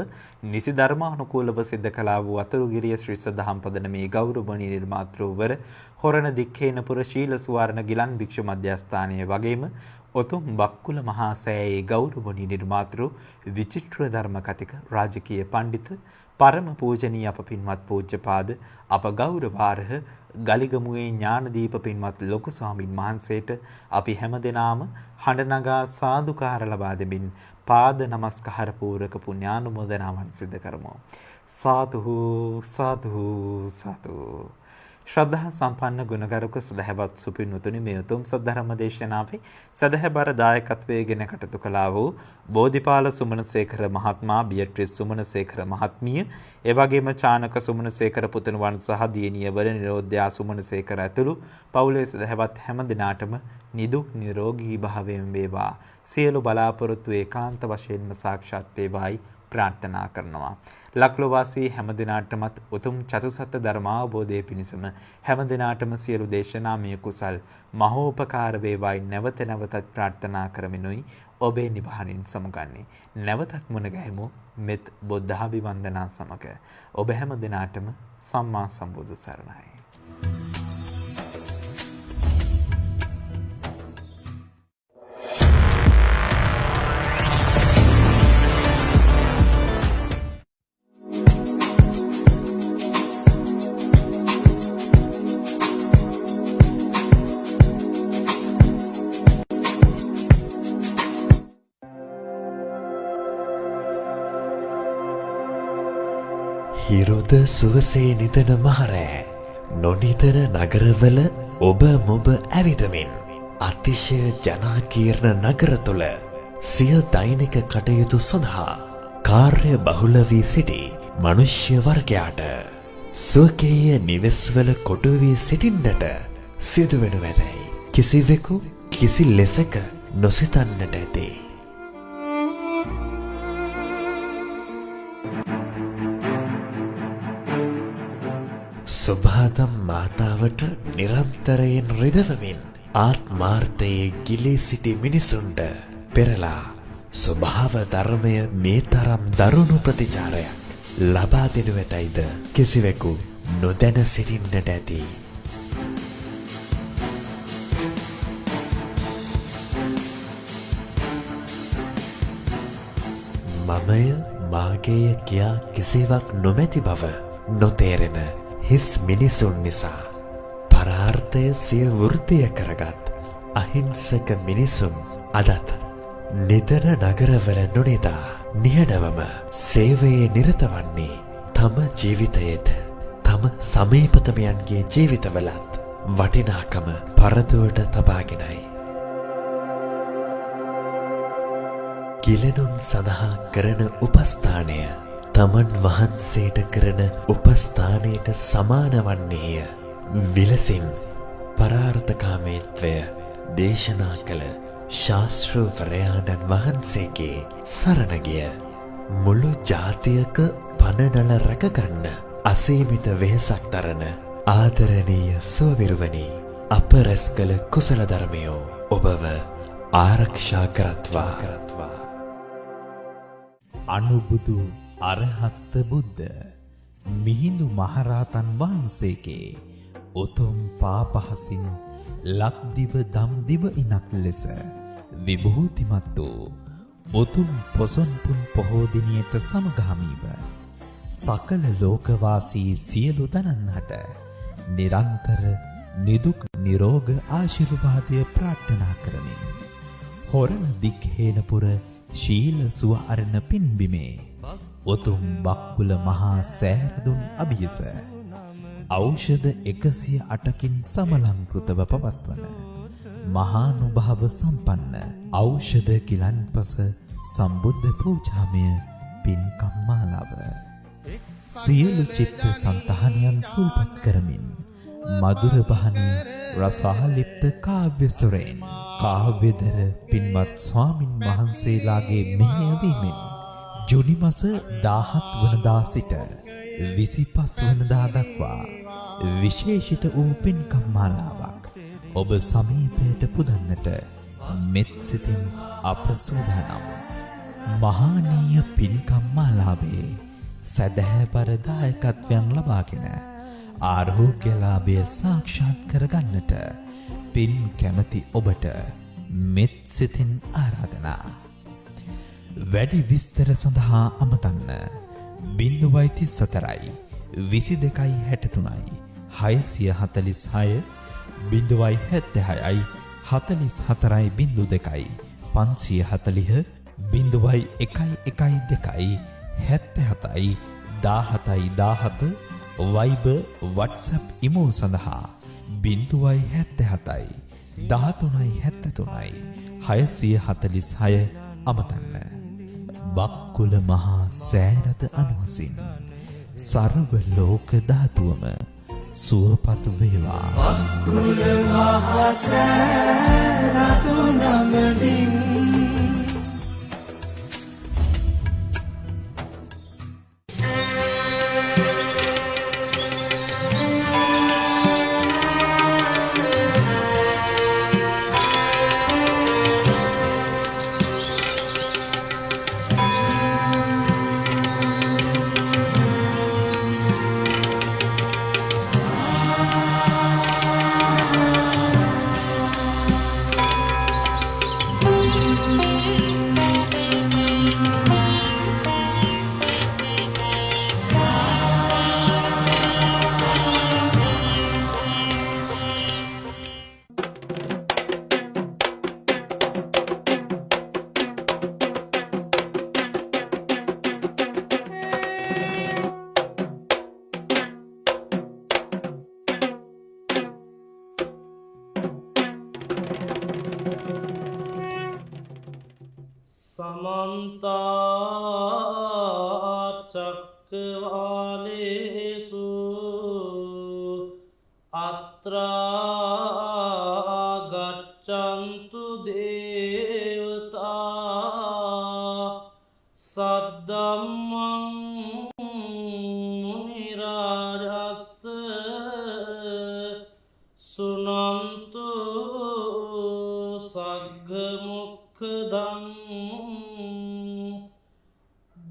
Speaker 1: නිසි ධර්මානුකූලව සිද්ධ කළා වූ අතුරුගිරිය ශ්‍රී සදහම් පදනමේ ගෞරවණීය නිර්මාතෘවර හොරණ දික්කේනපුර ශීල සුවර්ණ ගිලන් භික්ෂු මධ්‍යස්ථානයේ වගේම උතුම් බක්කුල මහා සෑයේ ගෞරවණීය නිර්මාතෘ විචිත්‍ර ධර්ම කතික රාජකීය පඬිත පරම පූජනීය අප පින්වත් පූජ්‍යපාද අප ගෞරවාර්හ ගලිගමුවේ ඥානදීප පින්වත් ලොකු ස්වාමින් වහන්සේට අපි හැමදෙනාම හඬ නගා සාදුකාර ලබා දෙමින් පාද නමස්කාර පූරක පුණ්‍යානුමෝදනාවන් සිදු කරමු. සාදු සාදු සාදු. ශ්‍රද්ධා සම්පන්න ගුණගරුක සදහැවත් සුපින්වතුනි මේ උතුම් සද්ධර්ම දේශනාවේ සදහැබර දායකත්වයේ ගෙන කටයුතු කළා වූ බෝධිපාල සුමනසේකර මහත්මයා, බියට්‍රිස් සුමනසේකර මහත්මිය, එවැගේම චානක සුමනසේකර පුතණුවන් සහ දියණිය වර නිරෝධ්‍යා සුමනසේකර ඇතුළු පවුලේ සදහැවත් හැම දිනාටම නිදුක් නිරෝගී භාවයෙන් වේවා. සියලු බලාපොරොත්තු ඒකාන්ත වශයෙන්ම සාක්ෂාත් වේවායි ප්‍රාර්ථනා කරනවා. ලක්ලොවාසී හැම දිනාටමත් උතුම් චතුසත්‍ය ධර්මාවබෝධය පිණිසම හැම දිනාටම සියලු දේශනාමය කුසල් මහෝපකාර වේවායි නැවත නැවතත් ප්‍රාර්ථනා කරමිනුයි ඔබේ නිවහනින් සමුගන්නේ. නැවතත් මුණ ගැහෙමු මෙත් බුද්ධාභිවන්දනා සමග. ඔබ හැම දිනාටම සම්මා සම්බුදු සරණයි.
Speaker 3: හිරොද සුවසේ නිදන මහරෑ නොනිතර නගරවල ඔබ මොබ ඇවිදමින් අතිශය ජනාකීර්ණ නගර තුළ සිය දෛනික කටයුතු සඳහා කාර්ය බහුල වී සිටි මනුෂ්‍ය වර්ගයාට ස්වකීය නිවෙස්වල කොටු වී සිටින්නට සිදුවෙනු ඇතැයි කිසිවෙකු කිසි ලෙසක නොසිතන්නට ඇති. සුභාදම් මාතාවට නිරන්තරයෙන් රිදවමින් ආත්මාර්ථයේ ගිලී සිටි මිනිසුන්ට පෙරලා ස්වභාව ධර්මය මේ තරම් දරුණු ප්‍රතිචාරයක් ලබා දෙනු ඇතැයිද කිසිවෙකු නොදැන සිටින්නට ඇති. මමය මාගේය කියා කිසිවක් නොමැති බව නොතේරෙන හිස් මිනිසුන් නිසා පරාර්ථය සිය වෘත්තිය කරගත් අහිංසක මිනිසුන් අදත් නිදන නගරවල නොනිදා නිහඬවම සේවයේ නිරත වන්නේ තම ජීවිතයේත් තම සමීපතමයන්ගේ ජීවිතවලත් වටිනාකම පරදුවට තබාගෙනයි. ගිලෙනුන් සඳහා කරන උපස්ථානය තමන් වහන්සේට කරන උපස්ථානයට සමාන වන්නේය. විලසින් පරාර්ථකාමීත්වය දේශනා කළ ශාස්තෘවරයාණන් වහන්සේගේ සරණගිය මුළු ජාතියක පනනල රැකගන්න අසීමිත වෙහෙසක් දරන ආදරණීය සුවවිරුවනි අප රැස් කළ කුසල ධර්මයෝ ඔබව ආරක්ෂා කරත්වා.
Speaker 4: අනුබුදු අරහත්ත බුද්ධ මිහිඳු මහරහතන් වහන්සේගේ උතුම් පාපහසින් ලක්දිව දම්දිව ඉනක් ලෙස විභූතිමත් වූ උතුම් පොසොන්පුන් පොහෝ දිනයට සමගාමීව සකල ලෝකවාසී සියලු දනන්හට නිරන්තර නිදුක් නිරෝග ආශිර්වාදය ප්‍රාර්ථනා කරමින් හොරණ දික්හේනපුර ශීල සුව අරණ පින්බිමේ උතුම් බක්කුල මහා සෑරදුන් අභියස ඖෂධ 108කින් සමලංකෘතව පවත්වන මහානුභාව සම්පන්න ඖෂධ කිලන්පස සම්බුද්ධ පූජාමය පින්කම් මාලාව සියලු චිත්ත සන්තහනයන් සූපත් කරමින් මధుර බහනේ රසාලිප්ත කාව්‍ය සොරෙන් කාව්‍යදර පින්වත් ස්වාමින් වහන්සේලාගේ මෙහෙයවීමෙන් ජුනි මාස 17 වනදා සිට 25 වනදා දක්වා විශේෂිත වූ පින්කම් මාලාවක් ඔබ සමීපයට පුදන්නට මෙත් සිතින් අප්‍රසූදානම්. මහානීය පින්කම් මාලාවේ සදහැබර දායකත්වයන් ලබාගෙන ආරෝග්‍යලාභය සාක්ෂාත් කරගන්නට පින් කැමති ඔබට මෙත් සිතින් ආරාධනා. වැඩි විස්තර සඳහා අමතන්න 034 2263 646 076 44 02 540 0112 77 17 Viber WhatsApp imo සඳහා 077 1373 646 අමතන්න. බක්කුල මහා සෑරත අනුවසින් සර්ව ලෝක ධාතුවම සුවපත් වේවා.
Speaker 5: බක්කුල මහා සෑරත නමදින්
Speaker 6: චක්කවාලේසු අත්‍රා ගච්ඡන්තු දේවතා සද්දම්මං මුනි රාජස්ස සුනන්තු සග්ග මොක්ඛදං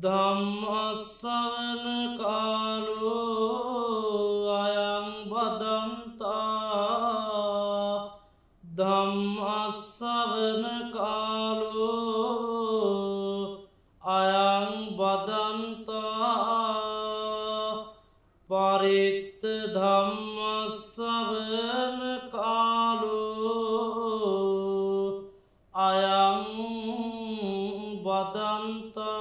Speaker 6: ධම්මස්සවන කාලෝ අයං බදන්තා ධම්මස්සවන කාලෝ අයං බදන්තා පරිත්ත ධම්මස්සවන කාලෝ අයං බදන්තා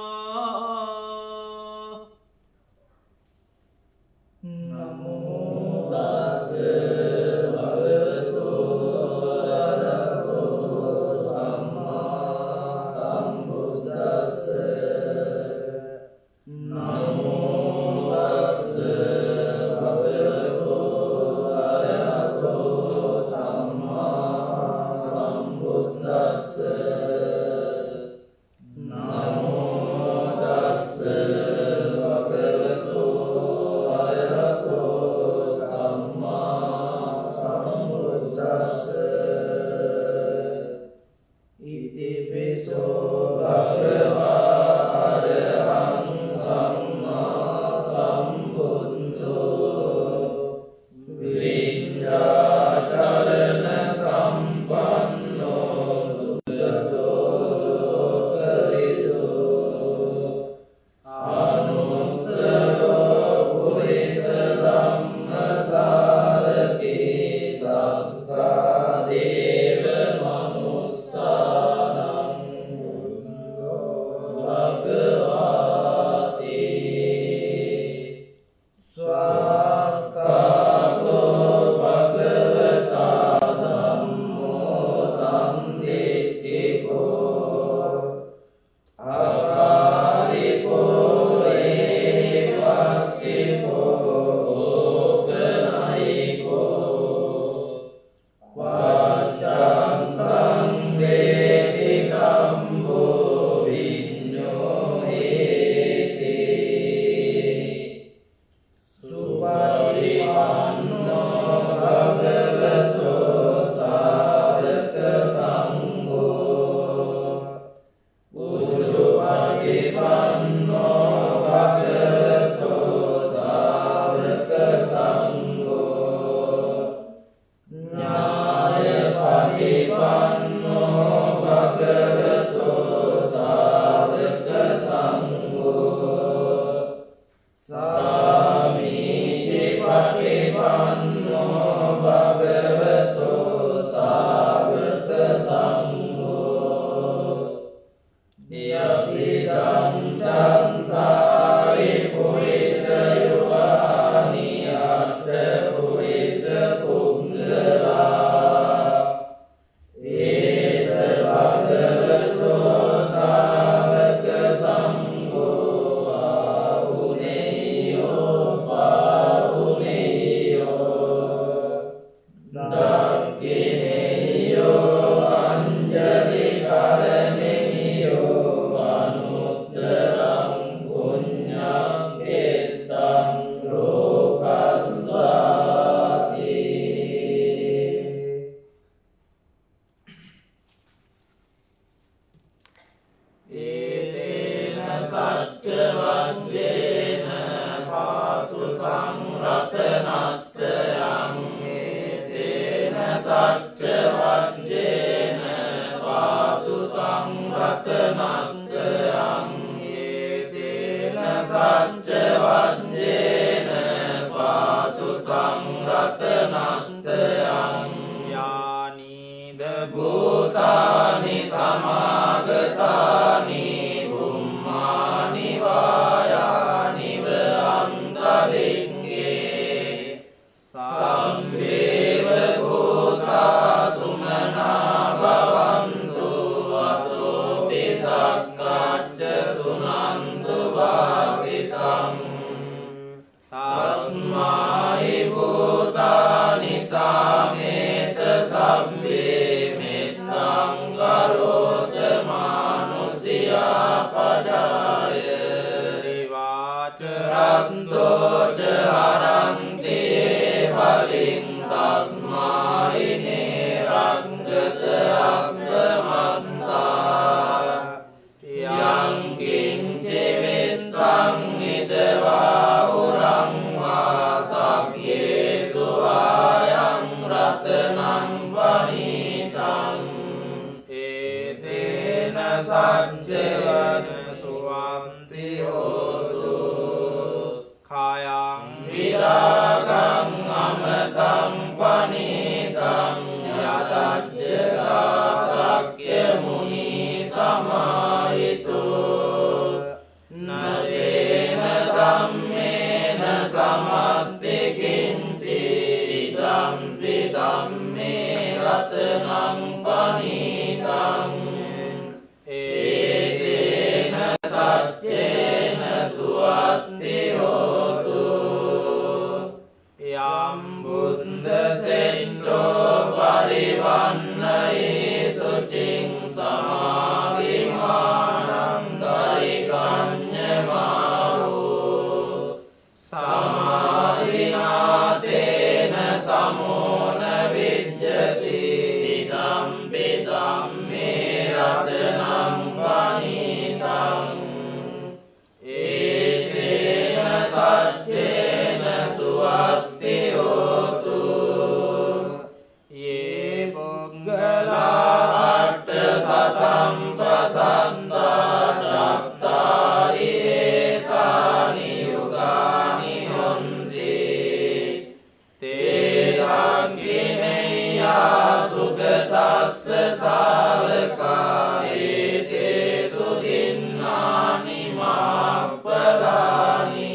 Speaker 5: සක්කච්ඡ සුනන්තු වාසිතා චරන්තෝ චරන්ති බලින් තස්මායිනේ රක්ඛත අබ්බමන්තා යං කිංචි වෙත්තං නිදවා උරං වාසග්ගේසු ආයං රතනං වනිතං ඒතේන සච්චවන සුවන්ති හෝතු කායං විරාගං අමතං වනිතං යදච්ච සක්්‍ය මුනි සමාහිතු නදේන ධම්මේන සමත්ති කිංචි ඉදම්පි ධම්මේ රතනං පනිතං ඒතේන සච්චේන සුවත්ති හෝතු යම් බුද්ධ සෙට්ඨෝ පරිවන්නයේ සුචින් සමාවිමානං දරිකඤ්ඤමාහු සමාධිනාතේන සමෝන විජ්ජති ඉදම්පි ධම්මේ රතනං පනිතං ඒතේන සච්චේන සුවත්ති හෝතු යේ පුග්ගලා අට්ඨ සතං පසන්තා චත්තාරි ඒතානි යුගානි හොන්ති තේ ධම්මිනේයා සුගතස්ස සාවකා ඒතේ සුදින්නානි මාප්පලානි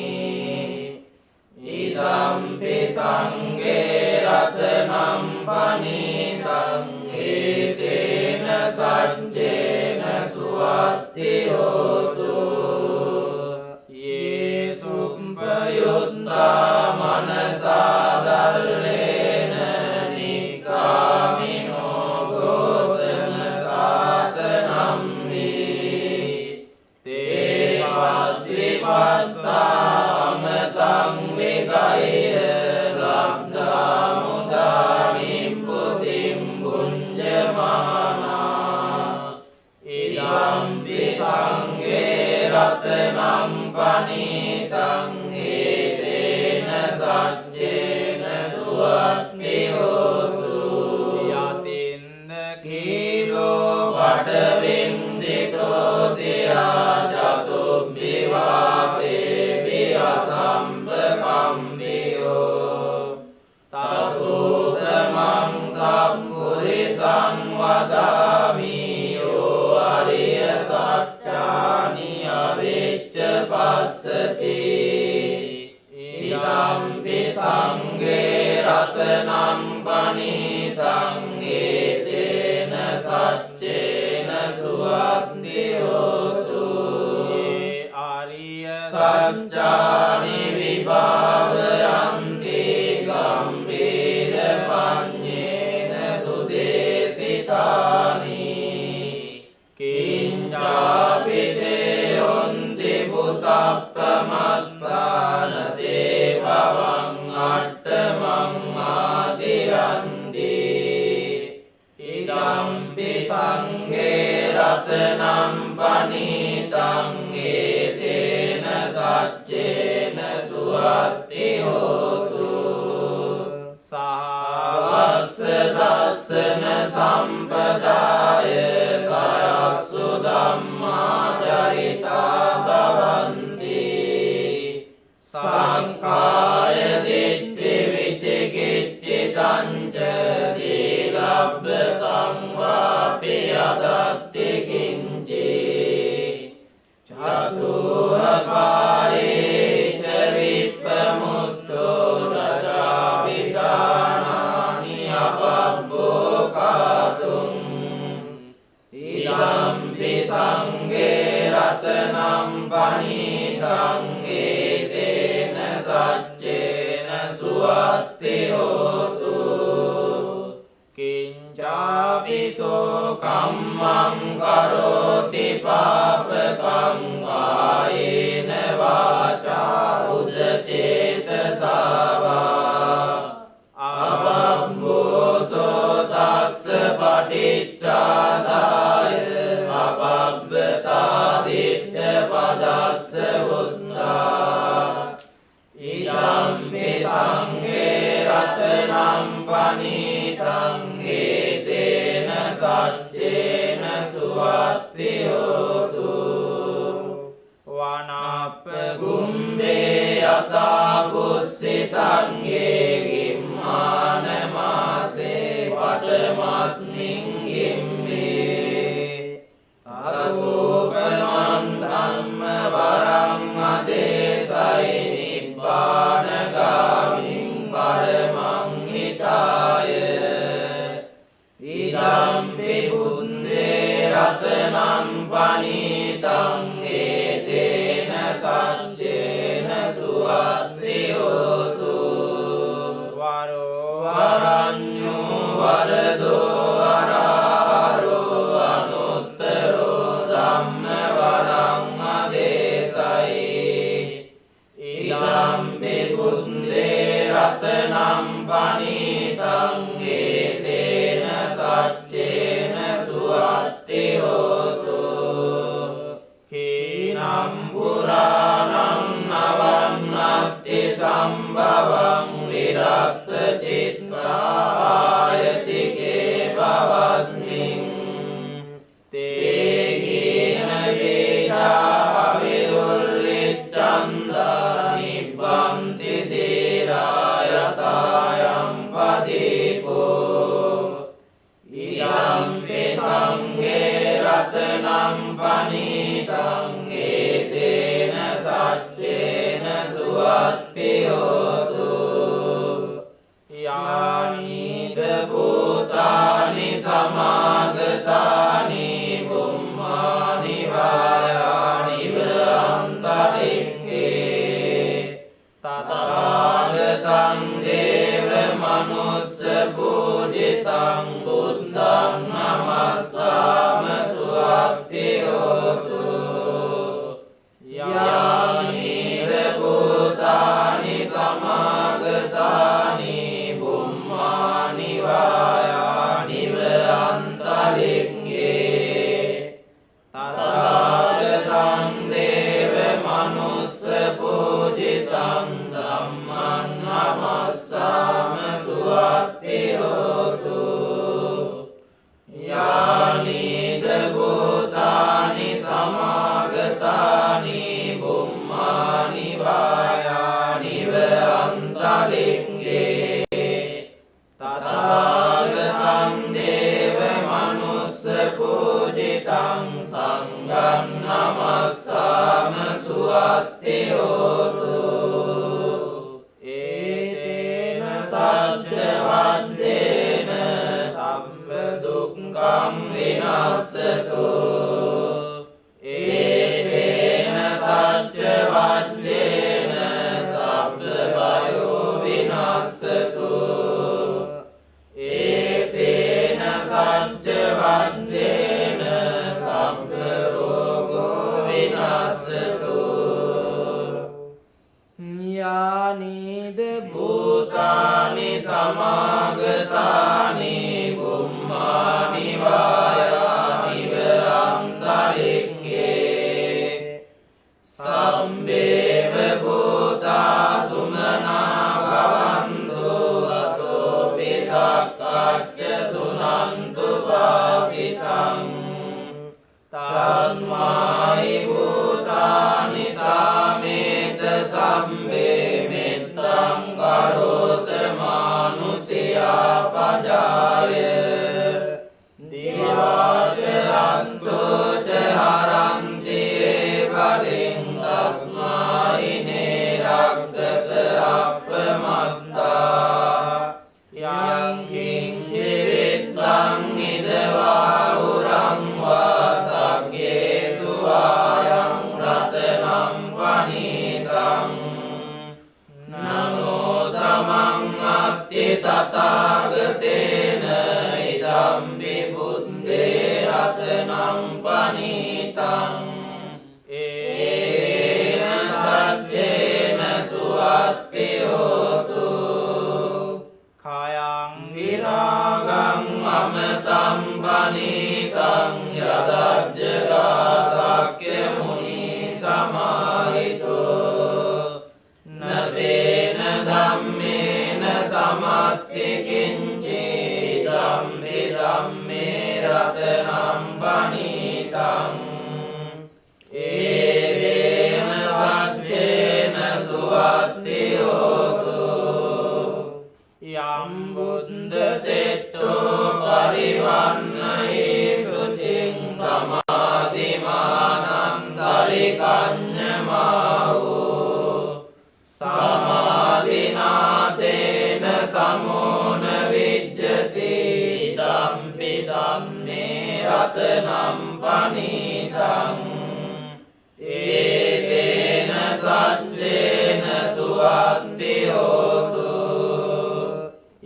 Speaker 5: ඉදම්පි සංඝේ රතනං පනිතං ඒතේන සච්චේන සුවත්ති හෝතු යේසුම්පයුත්තා මනසා දල්ලේන නිකාමිනෝ ගෝතම සාසනම් වී තේ පත්‍රිපත්තා අමතං විගය ලබ්ධා මුදානිම් පුතිම් පුඤ්ජමානා ඉදම්පි සංඝේ රතනං පනිතං ඒතේන සච්චේන සුවත්ති හෝතු යතින්ද කීලෝ පඨවින්සිතෝ සියා චතුබ්බිවාතේ වියසම්පකම්බියෝ තතුතමං සම්පුරිසං වදාමි යෝ අරිය සත්‍යානි අවිච්ඡ පස්සති ඉදම්පි සංඝේ රතනං පනිතං ඒතේන සච්චේන සුවත්ති හෝතු යේ ආරිය සත්‍යානි විභාවයන්ති ගම්භීර පඤ්ඤේන සුදේසිතානි කිංචාපි දේයොන්ති පුසප්පමත්තාන දේවවං අට්ඨමං ආදියන්ති ඉදම්පි සංඝේ රතනං පනිතං ඒතේන සච්චේන සුවත්ති හෝතු සාවස්ස දස්සන සම්පදාය කයස්සු ධම්මා චරිතා භවන්ති සංකාය දිට්ඨි විචිකිච්ඡිතං ච සීලබ්බතං වාපි අදත්ති කිංචි චතුරපාරේච විප්පමුත්තෝ රජාපිතානානි අපබ්බෝකාතුං ඉදම්පි සංඝේ රතනං පනිතං ඒතේන සච්චේන සුවත්ති හෝතු කිංචාපිසෝ කම්මං කරෝති පාපකං කායේන වාචා යතා පුස්සිතං ගිම්මාන මාසේ පඨමස්මින් ගිම්මේ තතෝපමං ධම්ම වරං අදේසයි නිබ්බානගාමින් පරමං හිතාය ඉදම්පි බුද්දේ රතනං පනීතං ඒතේන සච්චේන සුවත්තියෝතු වරඤ්ඤෝ වරදෝ අරාරෝ අනුත්තරෝ ධම්ම වරං අදේසයි ඉදම්පි බුද්දේ රතනං පනීතං ඒතේන සච්චේන සුවත්තියෝතු කීනම් පුරාණං නවන්නත්ති සම්භවං විරක්ත චිත්තායතිකේ භවස්මින් තේහීන වේදා විරුල්ලිච්ඡන්දා නිබ්බන්ති දීරායතායම් පදීපෝ ඉදම්පි සංඝේ රතනං පනීතං ඒතේන සච්චේන සුවත්තියෝතු යානිද භූතානි සමාගතානි බුම්මානි වායානිව අන්තරික්කේ තථාගතං දේව මනුස්ස පූජිතං බුද්ධං නමස්සාම සුවත්තියෝතු යානිද භූතානි සමාගතානි බුම්මානි වායානිව අන්තරික්කේ තථාගතං දේව මනුස්ස පූජිතං ධම්මං නමස්සාම සුවත්තියෝතු යානිද භූතානි සමාගතානි බුම්මානි වායානිව අන්තරික්කේ තථාගතං දේව මනුස්ස පූජිතං සංඝං නමස්සාම සුවත්තියෝතු ඒතේන සච්ච වද්දේන සම්ම දුක්ඛං විනාශතු ඒතේන සච්ච වද්දේන සම්ම භයෝ විනාශතු ඒතේන සච්ච වද්දේන සම්ම රෝගෝ විනාශතු යානිද භූතානි සමාගතානි බුම්මානි වායානිව අන්තරික්කේ සම්බේව භූතා සුමනා භවන්තු අතෝ පිසක්කච්ච සුනන්තු වාසිතං තස්මායි භූතානි සාමේත සම්බේ මෙත්තං කරෝත මානුසියා පජාය දිවාචරන්තු ච හරන්ති ඒවලින් තස්මායි නේරක්කත අප්පමත්තා යං කිංචි විත්තං ඉදවා උරං වා සග්ගේසු ආයං රතනම් පනීතං නමෝ සමං අත්ති තථාගතේන ඉදම්පි බුද්දේ රතනම් පනීතං ඒන සච්චේන සුවත්තියෝතු කායං විරාගං අමතං පනීතං යදජ්ජගා සක්්‍ය මුනි සමාහිතෝ නතේන ධම්මේන සමත්තිකේ සුවත්ති හෝතු
Speaker 6: යම් බුද්ධ
Speaker 5: සෙට්ටෝ පරිවන්නයි සුතින් සමාධිමානං කලිකඤ්ඤමාහු සමාධිනාතේන සමෝන විජ්ජති ධම්පි ධම්මේ රතනම් පනිතං ඒතේන සච්චේන සුවත්ති හෝතු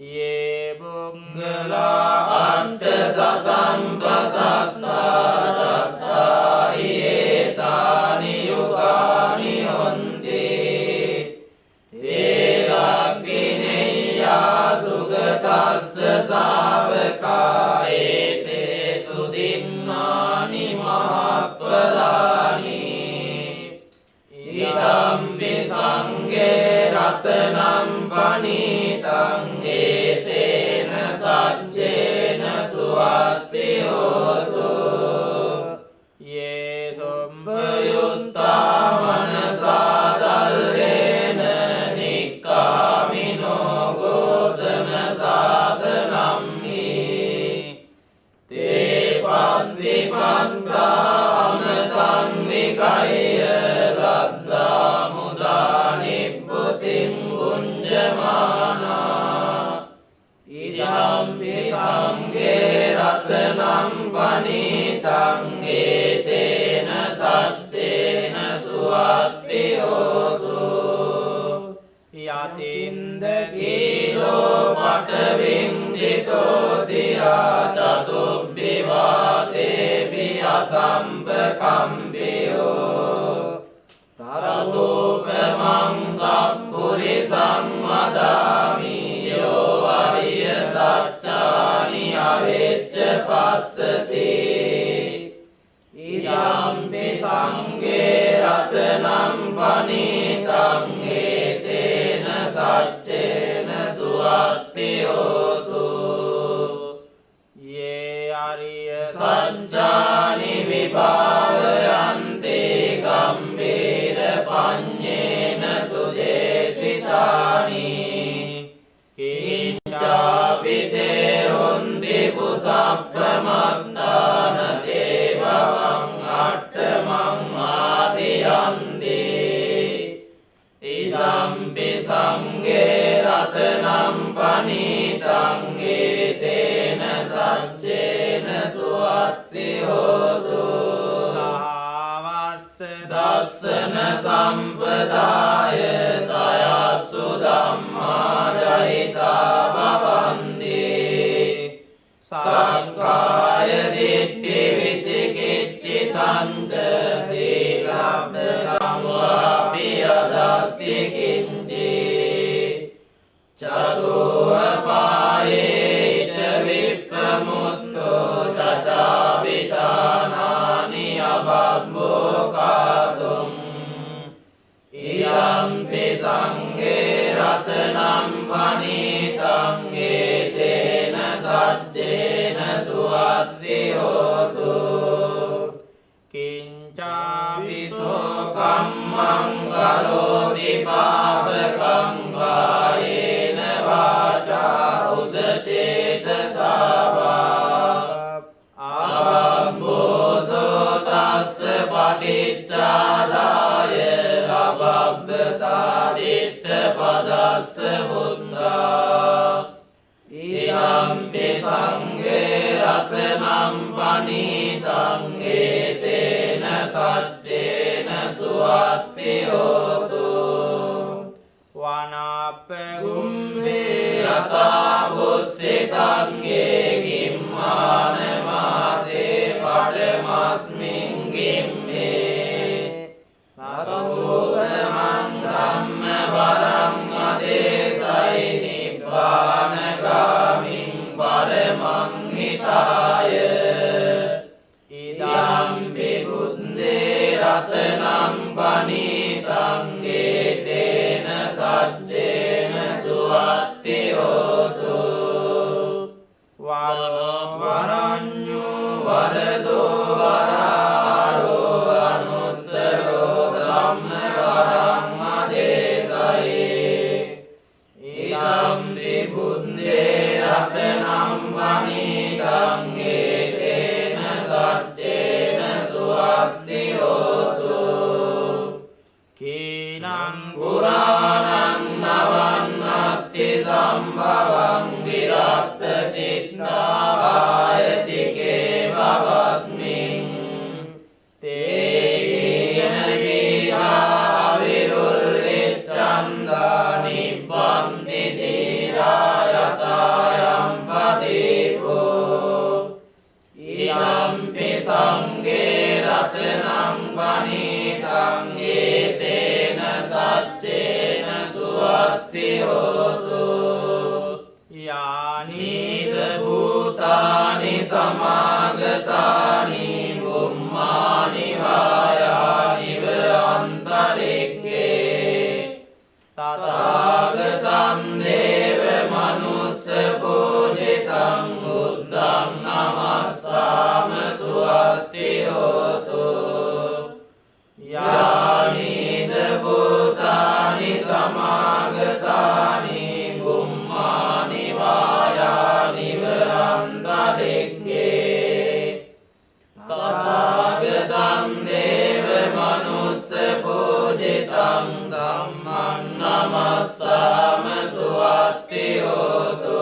Speaker 6: යේ පුංගලා
Speaker 5: අට්ඨ සතං පසත්තා චත්තාරි ඒතානි යුගානි හොන්ති තේ අග්ගිනෙය්‍යා සුගතස්ස ශාවකා ඒතේ සුදින්නානි මහප්පලානි ඉදම්පි සංඝේ රතනම් පනිතං ඒතේන සච්චේන සුවත්ති හෝතු
Speaker 6: යේ
Speaker 5: සම්පයුත්තා මනසා දල්ලේන නික්කාමිනෝ ගෝතම සාසනම්හි තේ පත්තිපත්තා අමතං විකය්‍ය ලද්දා මුදා නිබ්බුතින් පුඤ්ජමානා ඉදම්පි සංඝේ රතනම් පනිතං ඒතේන සච්චේන සුවත්ති හෝතු
Speaker 6: යතින්ද
Speaker 5: කීලෝ පඨවින් සිතෝසියා චතුබ්බි වාතේපි අසම්පකම්පියෝ තරතෝපමං සප්පුරිසං වදාමි යෝ අරිය සත්‍යානි අවෙච්ච පස්සති ඉදම්පි සංඝේ රතනම් පනිතං ඒතේන සච්චේන සුවත්ති හෝතු
Speaker 6: යේ අරිය
Speaker 5: සච්චානි විභාවයන්ති ගම්භීර පඤ්ඤේන සුදේශිතානි කිංචාපි තේ හොන්ති පුසප්පමත්තාන දේවවං අට්ඨමං ආදියන්ති ඉදම්පි සංඝේ රතනම් පනිතං ඒතේන සච්චේන සුවත්ති හෝතු
Speaker 6: සාවස්ස
Speaker 5: දස්සන සම්පදාය තයස්සු ධම්මා ජහිතා භවන්ති සක්කාය දිට්ඨි විචිකිච්ඡිතං සීලබ්බතං වාපි අදත්ති කිංචි චතුහ පායේච විප්පමුත්තෝ චචාවිතානානි අබබ්බෝ කාතුම් ඉදම්පි සංඝේ රතනම් පනිතං ඒතේන සච්චේන සුවත්ති හෝතු
Speaker 6: කිංචාවිසෝ
Speaker 5: කම්මං කරෝති පාපකං කායේන වාචා උදචේතසාවා අබබ්බෝසෝ තස්ස පටිච්චාදාය අබබ්බතා දිට්ඨ පදස්ස මුද්දා ඉදම්පි සංඝේ රතනම් පනිතං ඒතේන සච්චේන සුවත්ති හෝතු
Speaker 6: වනාපගුම්බේ
Speaker 5: යතා බුස්සිතං ඒ ගිම්මාන මාසේ පඩමස්මින් ගිම්මේ නතෝතමං ධම්ම වරං අදේසයි නිබ්බානගාමින් පරමං හිතාය ඉදම්පි බුද්දේ රතනම් පනිතං ඒතේන සච්චේන සුවත්ති හෝතු පුරාණං නවන්නත්ති සම්භවං විරක්ත චිත්තාවායතිකේ භවස්මින් තේන වීරා විරුල්ලිච්ඡන්දා නිබ්බන්ති ධීරායතායම් පදීපෝ ඉදම්පි සංඝේ රතනං පනීතං ඒතේන සච්චේන සුවත්ති හෝතු යානීද භූතානි සමාගතානි බුම්මානි වායානිව අන්තරික්කේ තථාගතං දේව මනුස්ස පූජිතං බුද්ධං නමස්සාම සුවත්ති හෝතු යානීද භූතානි සමාගතානි බුම්මානි වායානිව අන්තරික්කේ තථාගතං දේව මනුස්ස පූජිතං ධම්මං නමස්සාම සුවත්ති හෝතු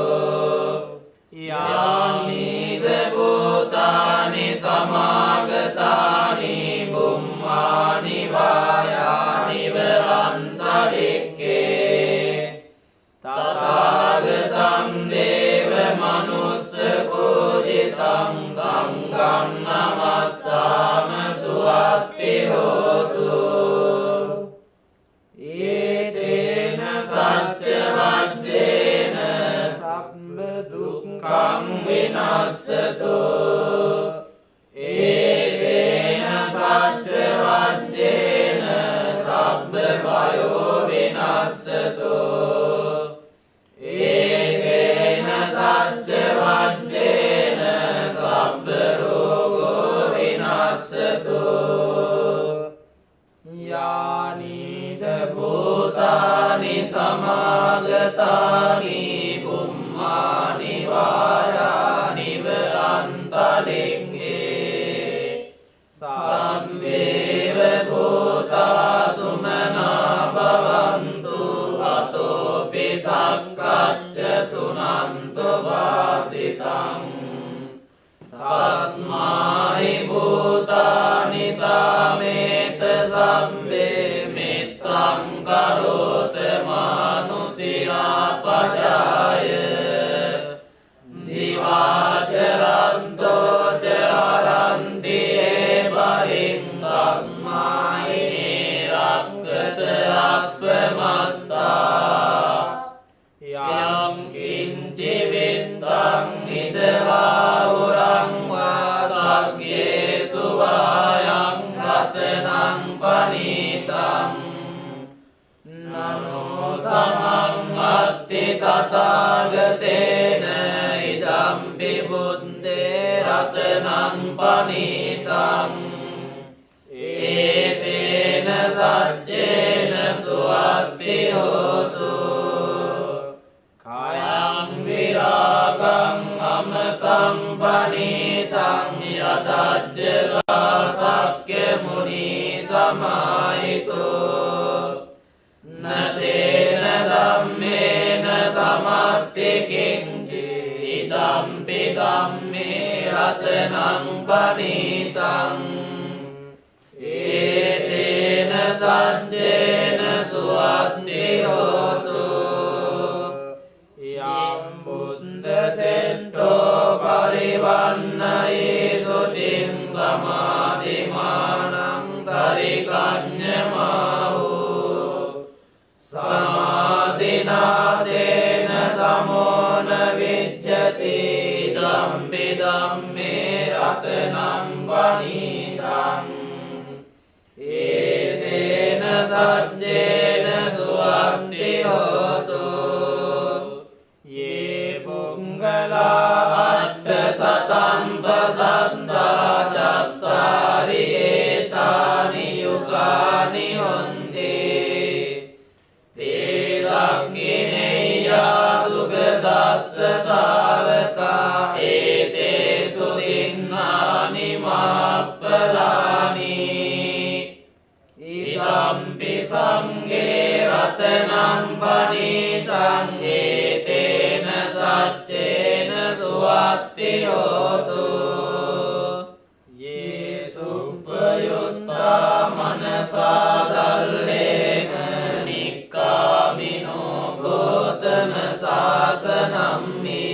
Speaker 5: යානීද භූතානි සමාගතානි බුම්මානි වායානිව අන්තරික්කේ තථාගතං දේව මනුස්ස පූජිතං සංඝං නමස්සාම සුවත්ති හෝතු ඒතේන සච්ච වජ්ජේන සම්බ දුක්ඛං විනස්සතු ඒතේන සච්ච වජ්ජේන සබ්බ භයෝ විනස්සතු ඒතේන සච්ච වජ්ජේන සබ්බ රෝගෝ විනස්සතු යානීද භූතානි සමාගතානි බුම්මානි වායානිව අන්තරික්කේ සම්මේව භූතා සුමනා භවන්තු අතෝපි සක්කච්ඡ සුනන්තු වාසිතං තස්මායි භූතානි සාමේත සම්බේ මිත්‍රං කරෝත මානුසියා පජාය දිවාචරන්තෝ චරන්ති බරින් තස්මායි නිරක්කත අප්පමත්තා යම් කිංචි විත්තං නිදවා උරං වාසග්ගේසු වායං රතනං පනීතං නමෝ සමම්මත්ති තථාගතේන ඉදම්පි බුද්දේ රතනං පනීතං ඒතේන සච්චේන සුවත්ති හෝතු කායං විරාගං අමතං පනීතං යදජ්ජලා සක්්‍ය මුනි සමාහිතෝ නතේන ධම්මේන සමත්ති කිංචි ඉදම්පි ධම්මේ රතනං පනීතං ඒතේන සච්චේන සුවත්ති හෝතු යම් බුද්ධ සෙට්ටෝ පරිවන්නයේ සුතින් සමාධිමානං තරිකඤ්ඤමාහෝ සමාධිනාතේන සමෝන විච්ඡති ධම්පි ධම්මේ රතනං පනීතං ඒතේන සච්චේන සුවත්ති හෝතු යේ පුංගලා අට්ඨ සතං පසද්දා චත්තාරි ඒතානි යුගානි හොන්ති තේ දක්ඛිනේයා සුගදස්ස ශාවකා ඒතේසු දින්නානි මාප්පලානි ඉදම්පි සංඝේ රතනං පනීතං ඒතේන සච්චේන සුවත්ති හෝතු යේසුප්පයුත්තා මනසා දල්ලේන නික්කාමිනෝ ගෝතම සාසනම්මි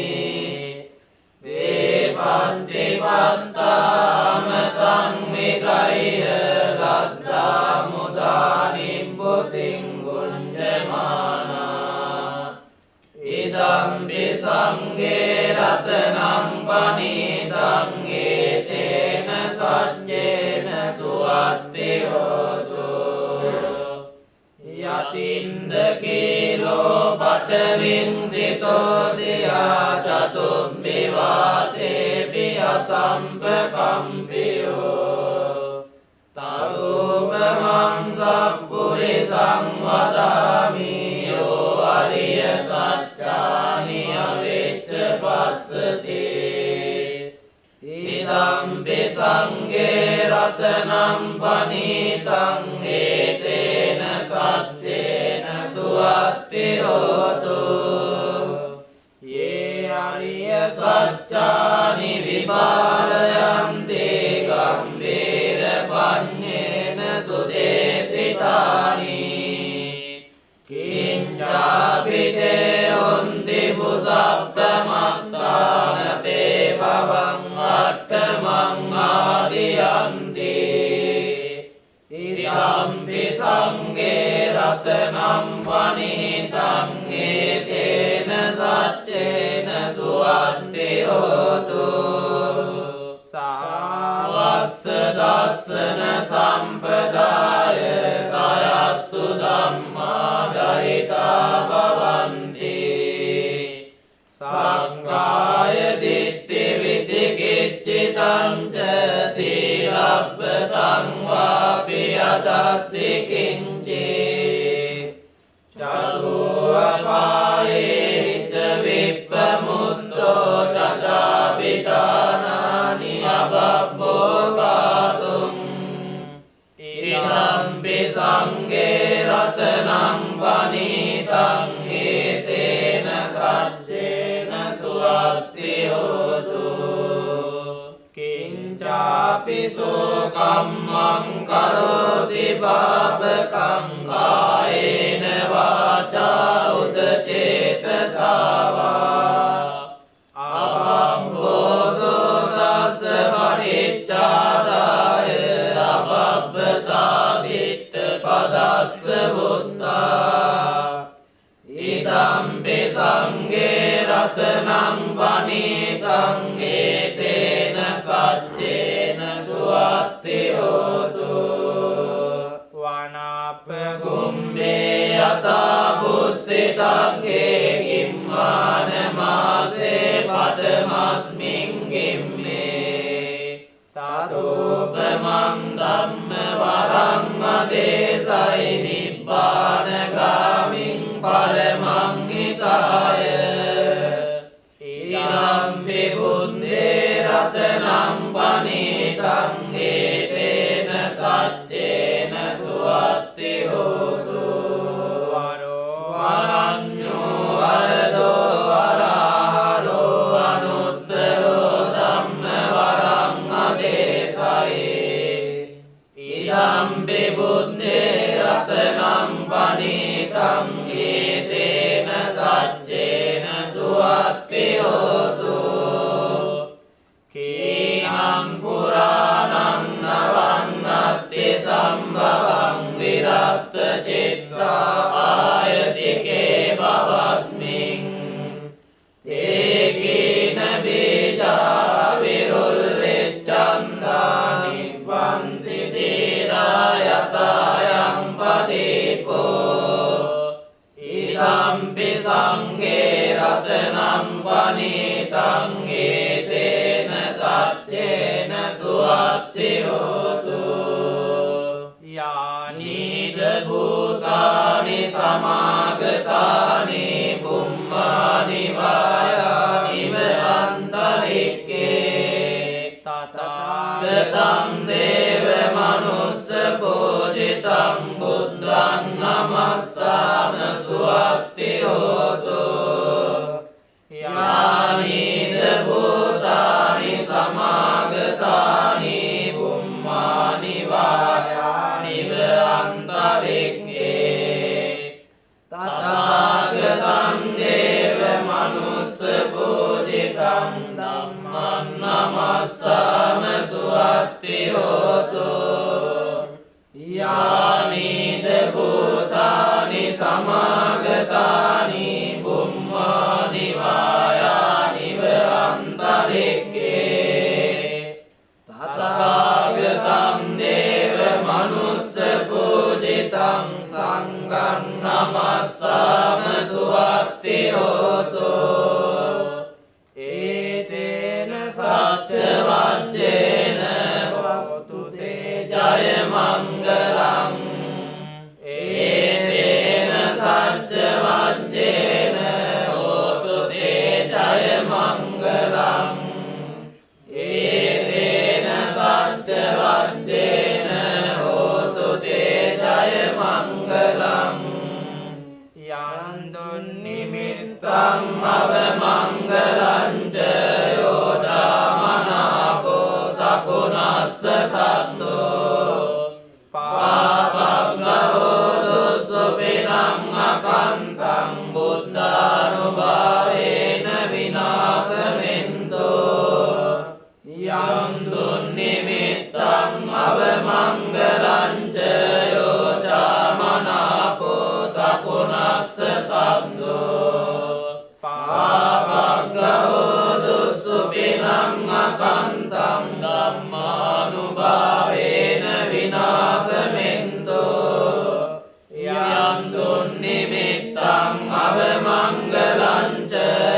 Speaker 5: දේපත්තිපත්තාමතං විගය්‍ය ලද්දා මුදා නිබ්බුතින් ගුඤ්ජමානා ඉදම්පි සංඝේ රතනං පනීතං ඒතේන සච්චේන සුවත්ති හෝතු යතින්ද කීලෝ පඨවින් සිතෝ සියා චතුම්බි වාතේපි අසම්පකම්පියෝ තරුපමං සප්පුරිසං වදාමි යෝ අරිය සච්චානි අවෙච්ච පස්සති ඉදම්පි සංඝේ රතනං පනීතං ඒතේන සච්චේන සුවත්ති හෝතු යේ අරිය සච්චානි විපාලයන්ති ගම්භීර පඤ්ඤේන සුදේසිතානි කිංචාපිතේ හොන්ති පුසප්පමත්තාන තේ භවං අට්ඨමං ආදියන්ති ඉදම්පි සංඝේ රතනං පනීතං ඒතේන සච්චේන සුවත්ති හෝතු සාවස්ස දස්සන සම්පදාය කයස්සු ධම්මා දහිතා භවන්ති සංඝාය දිට්ඨි විචිකිච්ඡිතං ච සීලබ්බතං වාපි අදත්ති කිංචි චතුවපායේ ච විප්පමුත්තෝ චචාපිතානානි අබබ්බෝ පාතුම් ඉදම්පි සංඝේ රතනං පනීතං ඒතේන සච්චේන සුවත්ති හෝතු කිංචාපි සෝකම්මං කරෝති පාපකං කායේන වාචා උදචේතසාවා අහම්බෝසෝ තස්ස පටිච්චාදාය අපබ්බතා දිට්ඨ පදස්ස බුත්තා ඉදම්පි සංඝේ රතනං පනීතං ඒතේන සච්චේන සුවත්ති හෝතු වනාප කුම්භේ යතා පුස්සිතං කිම්මාන මාසේ පදමස්මින් කිම්මේ තතෝපමං ධම්ම වරං අදේසයි නිබ්බාන ගාමින් පරමං හිතාය ඉදම්පි බුද්ධේ රතනං පනීතං ඒතේන සච්චේන සුවත්ති හෝතු වරඤ්ඤෝ වරදෝ වරහරෝ අනුත්තරෝ ධම්ම වරං අදේසයි ඉදම්පි බුද්ධේ රතනං පනීතං ඒතේන සච්චේන සුවත්ති හෝතු කීනං පුරාණං නවන්නත්ති සම්භවං විරත්ත චිත්තා ආයතිකේ භවස්මින් ඒකීන බීජා විරුල්ලෙච්ඡන්දානි වන්ති තීරායතායං පදීපෝ ඉදම්පි සංඝේ රතනං පනීතං ඒතේන සච්චේන සුවත්ති හෝතු යානිද භූතානි සමාගතානි බුම්මානි වායානි වන්තලික්කේ තථාගතං දේව මනුස්ස පූජිතං බුද්ධං නමස්සාම සුවත්ති හෝතු යානීද භූතානි සමාගතානි බුම්මානි වායානිව අන්තරික්ඛේ තථාගතං දේව මනුස්ස බෝධිතං ධම්මං නමස්සාම සුවත්ති හෝතු යානීද භූතානි සමාගතානි බුම්මානි වායානිව අන්තරික්ඛේ තථාගතං දේව මනුස්ස පූජිතං සංඝං නමස්සාම සුවත්ති හෝතු ඒතේන සච්ච වජ්ජේන හෝතු තේ ජය මංගලං ඒතේන සච්ච වජ්ජේන හෝතු තේ ජය මංගලං ඒතේන සච්ච වජ්ජේන හෝතු තේ ජය මංගලං යන්දුන් නිමිත්තං අවමංගලං ච යෝජාමනාපෝ සකුණස්ස සද්දෝ පාපග්ගවෝ දුස්සුපිනං අකන්තං බුද්ධානුභාවේන විනාශවෙන්තෝ යන්දුන් නිමිත්තං අවමංගලං ච යෝජාමනාපෝ සකුණස්ස සද්දෝ පාපග්ගවෝ දුස්සුපිනං අකන්තං ධම්මානුභාවේන විනාශවෙන්තෝ යන්දුන් නිමිත්තං අවමංගලං ච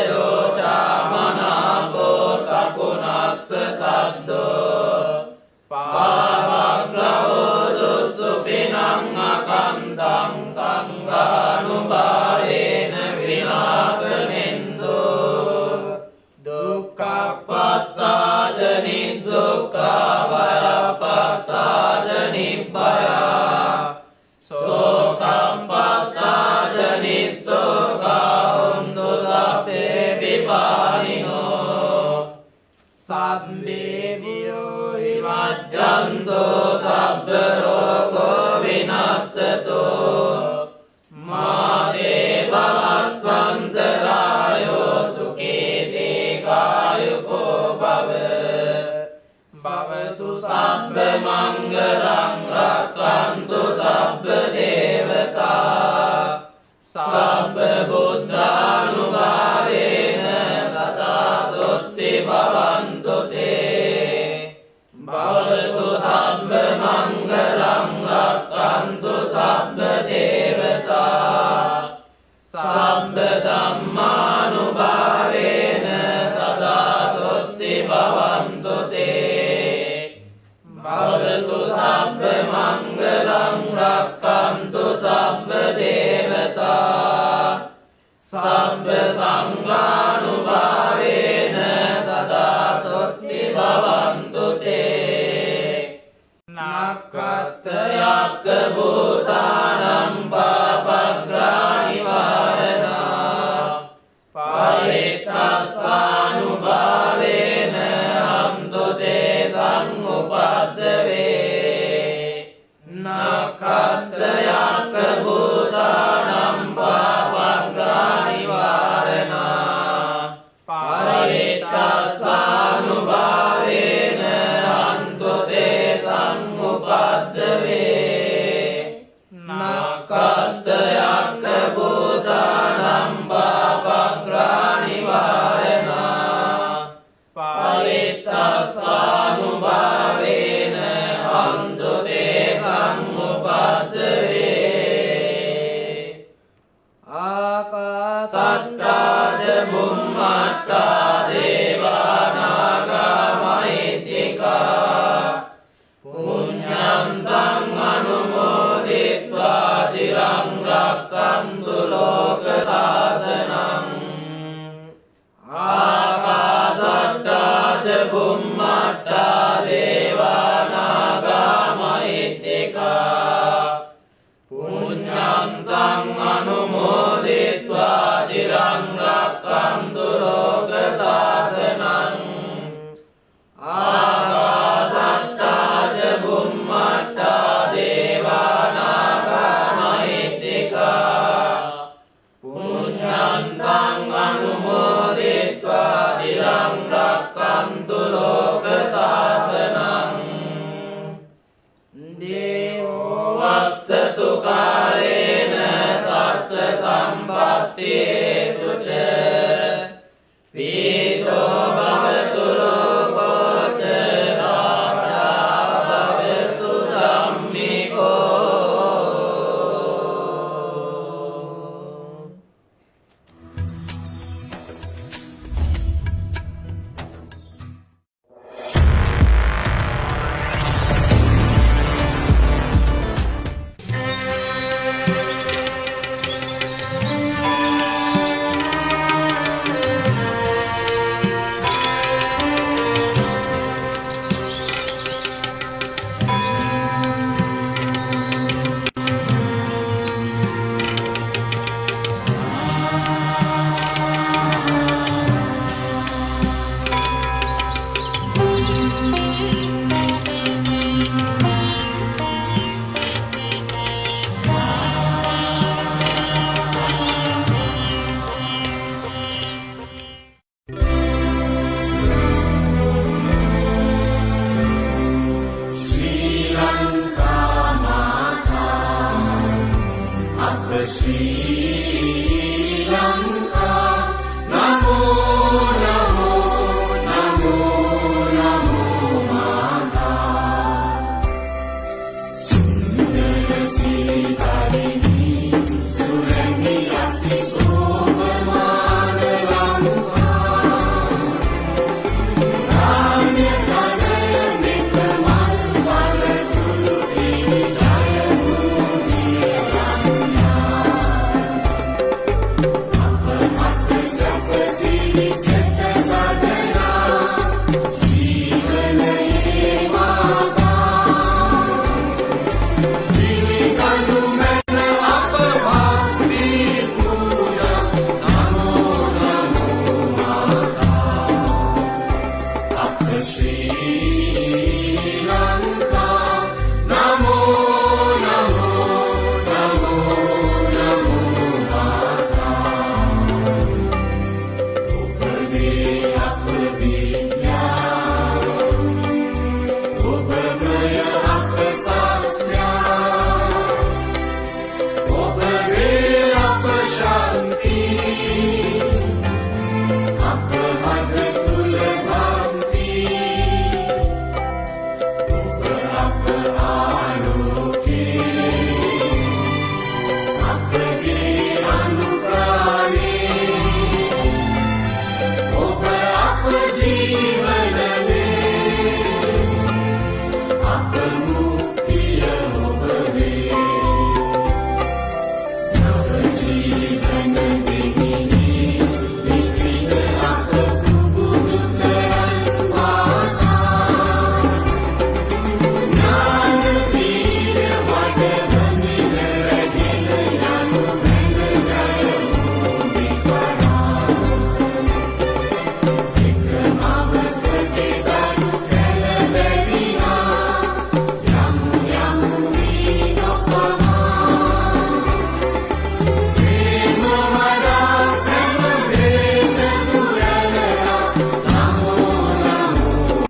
Speaker 5: යෝචාමනාපෝ සකුණස්ස සද්දෝ පාපග්ගවෝ දුස්සුපිනං අකන්තං සංඝානුභාවේන විනාශවෙන්තෝ දුක්ඛප්පත්තාජ නිදුක්ඛා භයප්පත්තාජ නිබ්බයා සෝකප්පත්තාජ නිස්සෝකා හොන්තු සබ්බේ විපානිනෝ සබ්බේ දියෝ විමජ්ජන්තෝ සබ්බ රෝගෝ විනස්සතෝ මාතේ භවත්වන්තරායෝ සුඛීති කායුකෝ භව භවතු සබ්බ මංගලං රක්ඛන්තු සබ්බ දේවතා සබ්බ බුද්ධානුභාවේන සදා සොත්ති භවන්තු තේ භවතු සබ්බ මංගලං රක්ඛන්තු සබ්බ දේවතා සබ්බ ධම්මානුභාවේන සදා සොත්ති භවන්තු තේ භවතු සබ්බ මංගලං රක්ඛන්තු සබ්බ දේවතා සබ්බ සංඝානුභාවේන සදා සොත්ති භවන්තු තේ නක්ඛත් යක්ඛ භූතානං පාපග්ග්‍රාණි වාරණා පරිත්තස්සානුභාවේන අන්තු තේ සංඋපද්දවේ නක්ඛත් යක්ඛ භූතානං පාපග්ග්‍රාණි වාරණා පරිත්තස්සානුභාවේන අන්තු තේ සංඋපද්දවේ නක්ඛත් යක්ඛ භූතානං පාපග්ග්‍රාණි වාරණා පරිත්තස්සානුභාවේන අන්තු තේ සංඋපද්දවේ ආකාසට්ටාජ බුම්මට්ටා දේවානාගා මහිත්‍තිකා පුඤ්ඤන්තං අනුමෝදිත්වා චිරං රක්ඛන්තු ලෝක සාසනං ආකාසට්ටාජ බුම්මට්ටා දේවානාගා මහිත්‍තිකා පුඤ්ඤන්තං අනුමෝදිත්වා තිය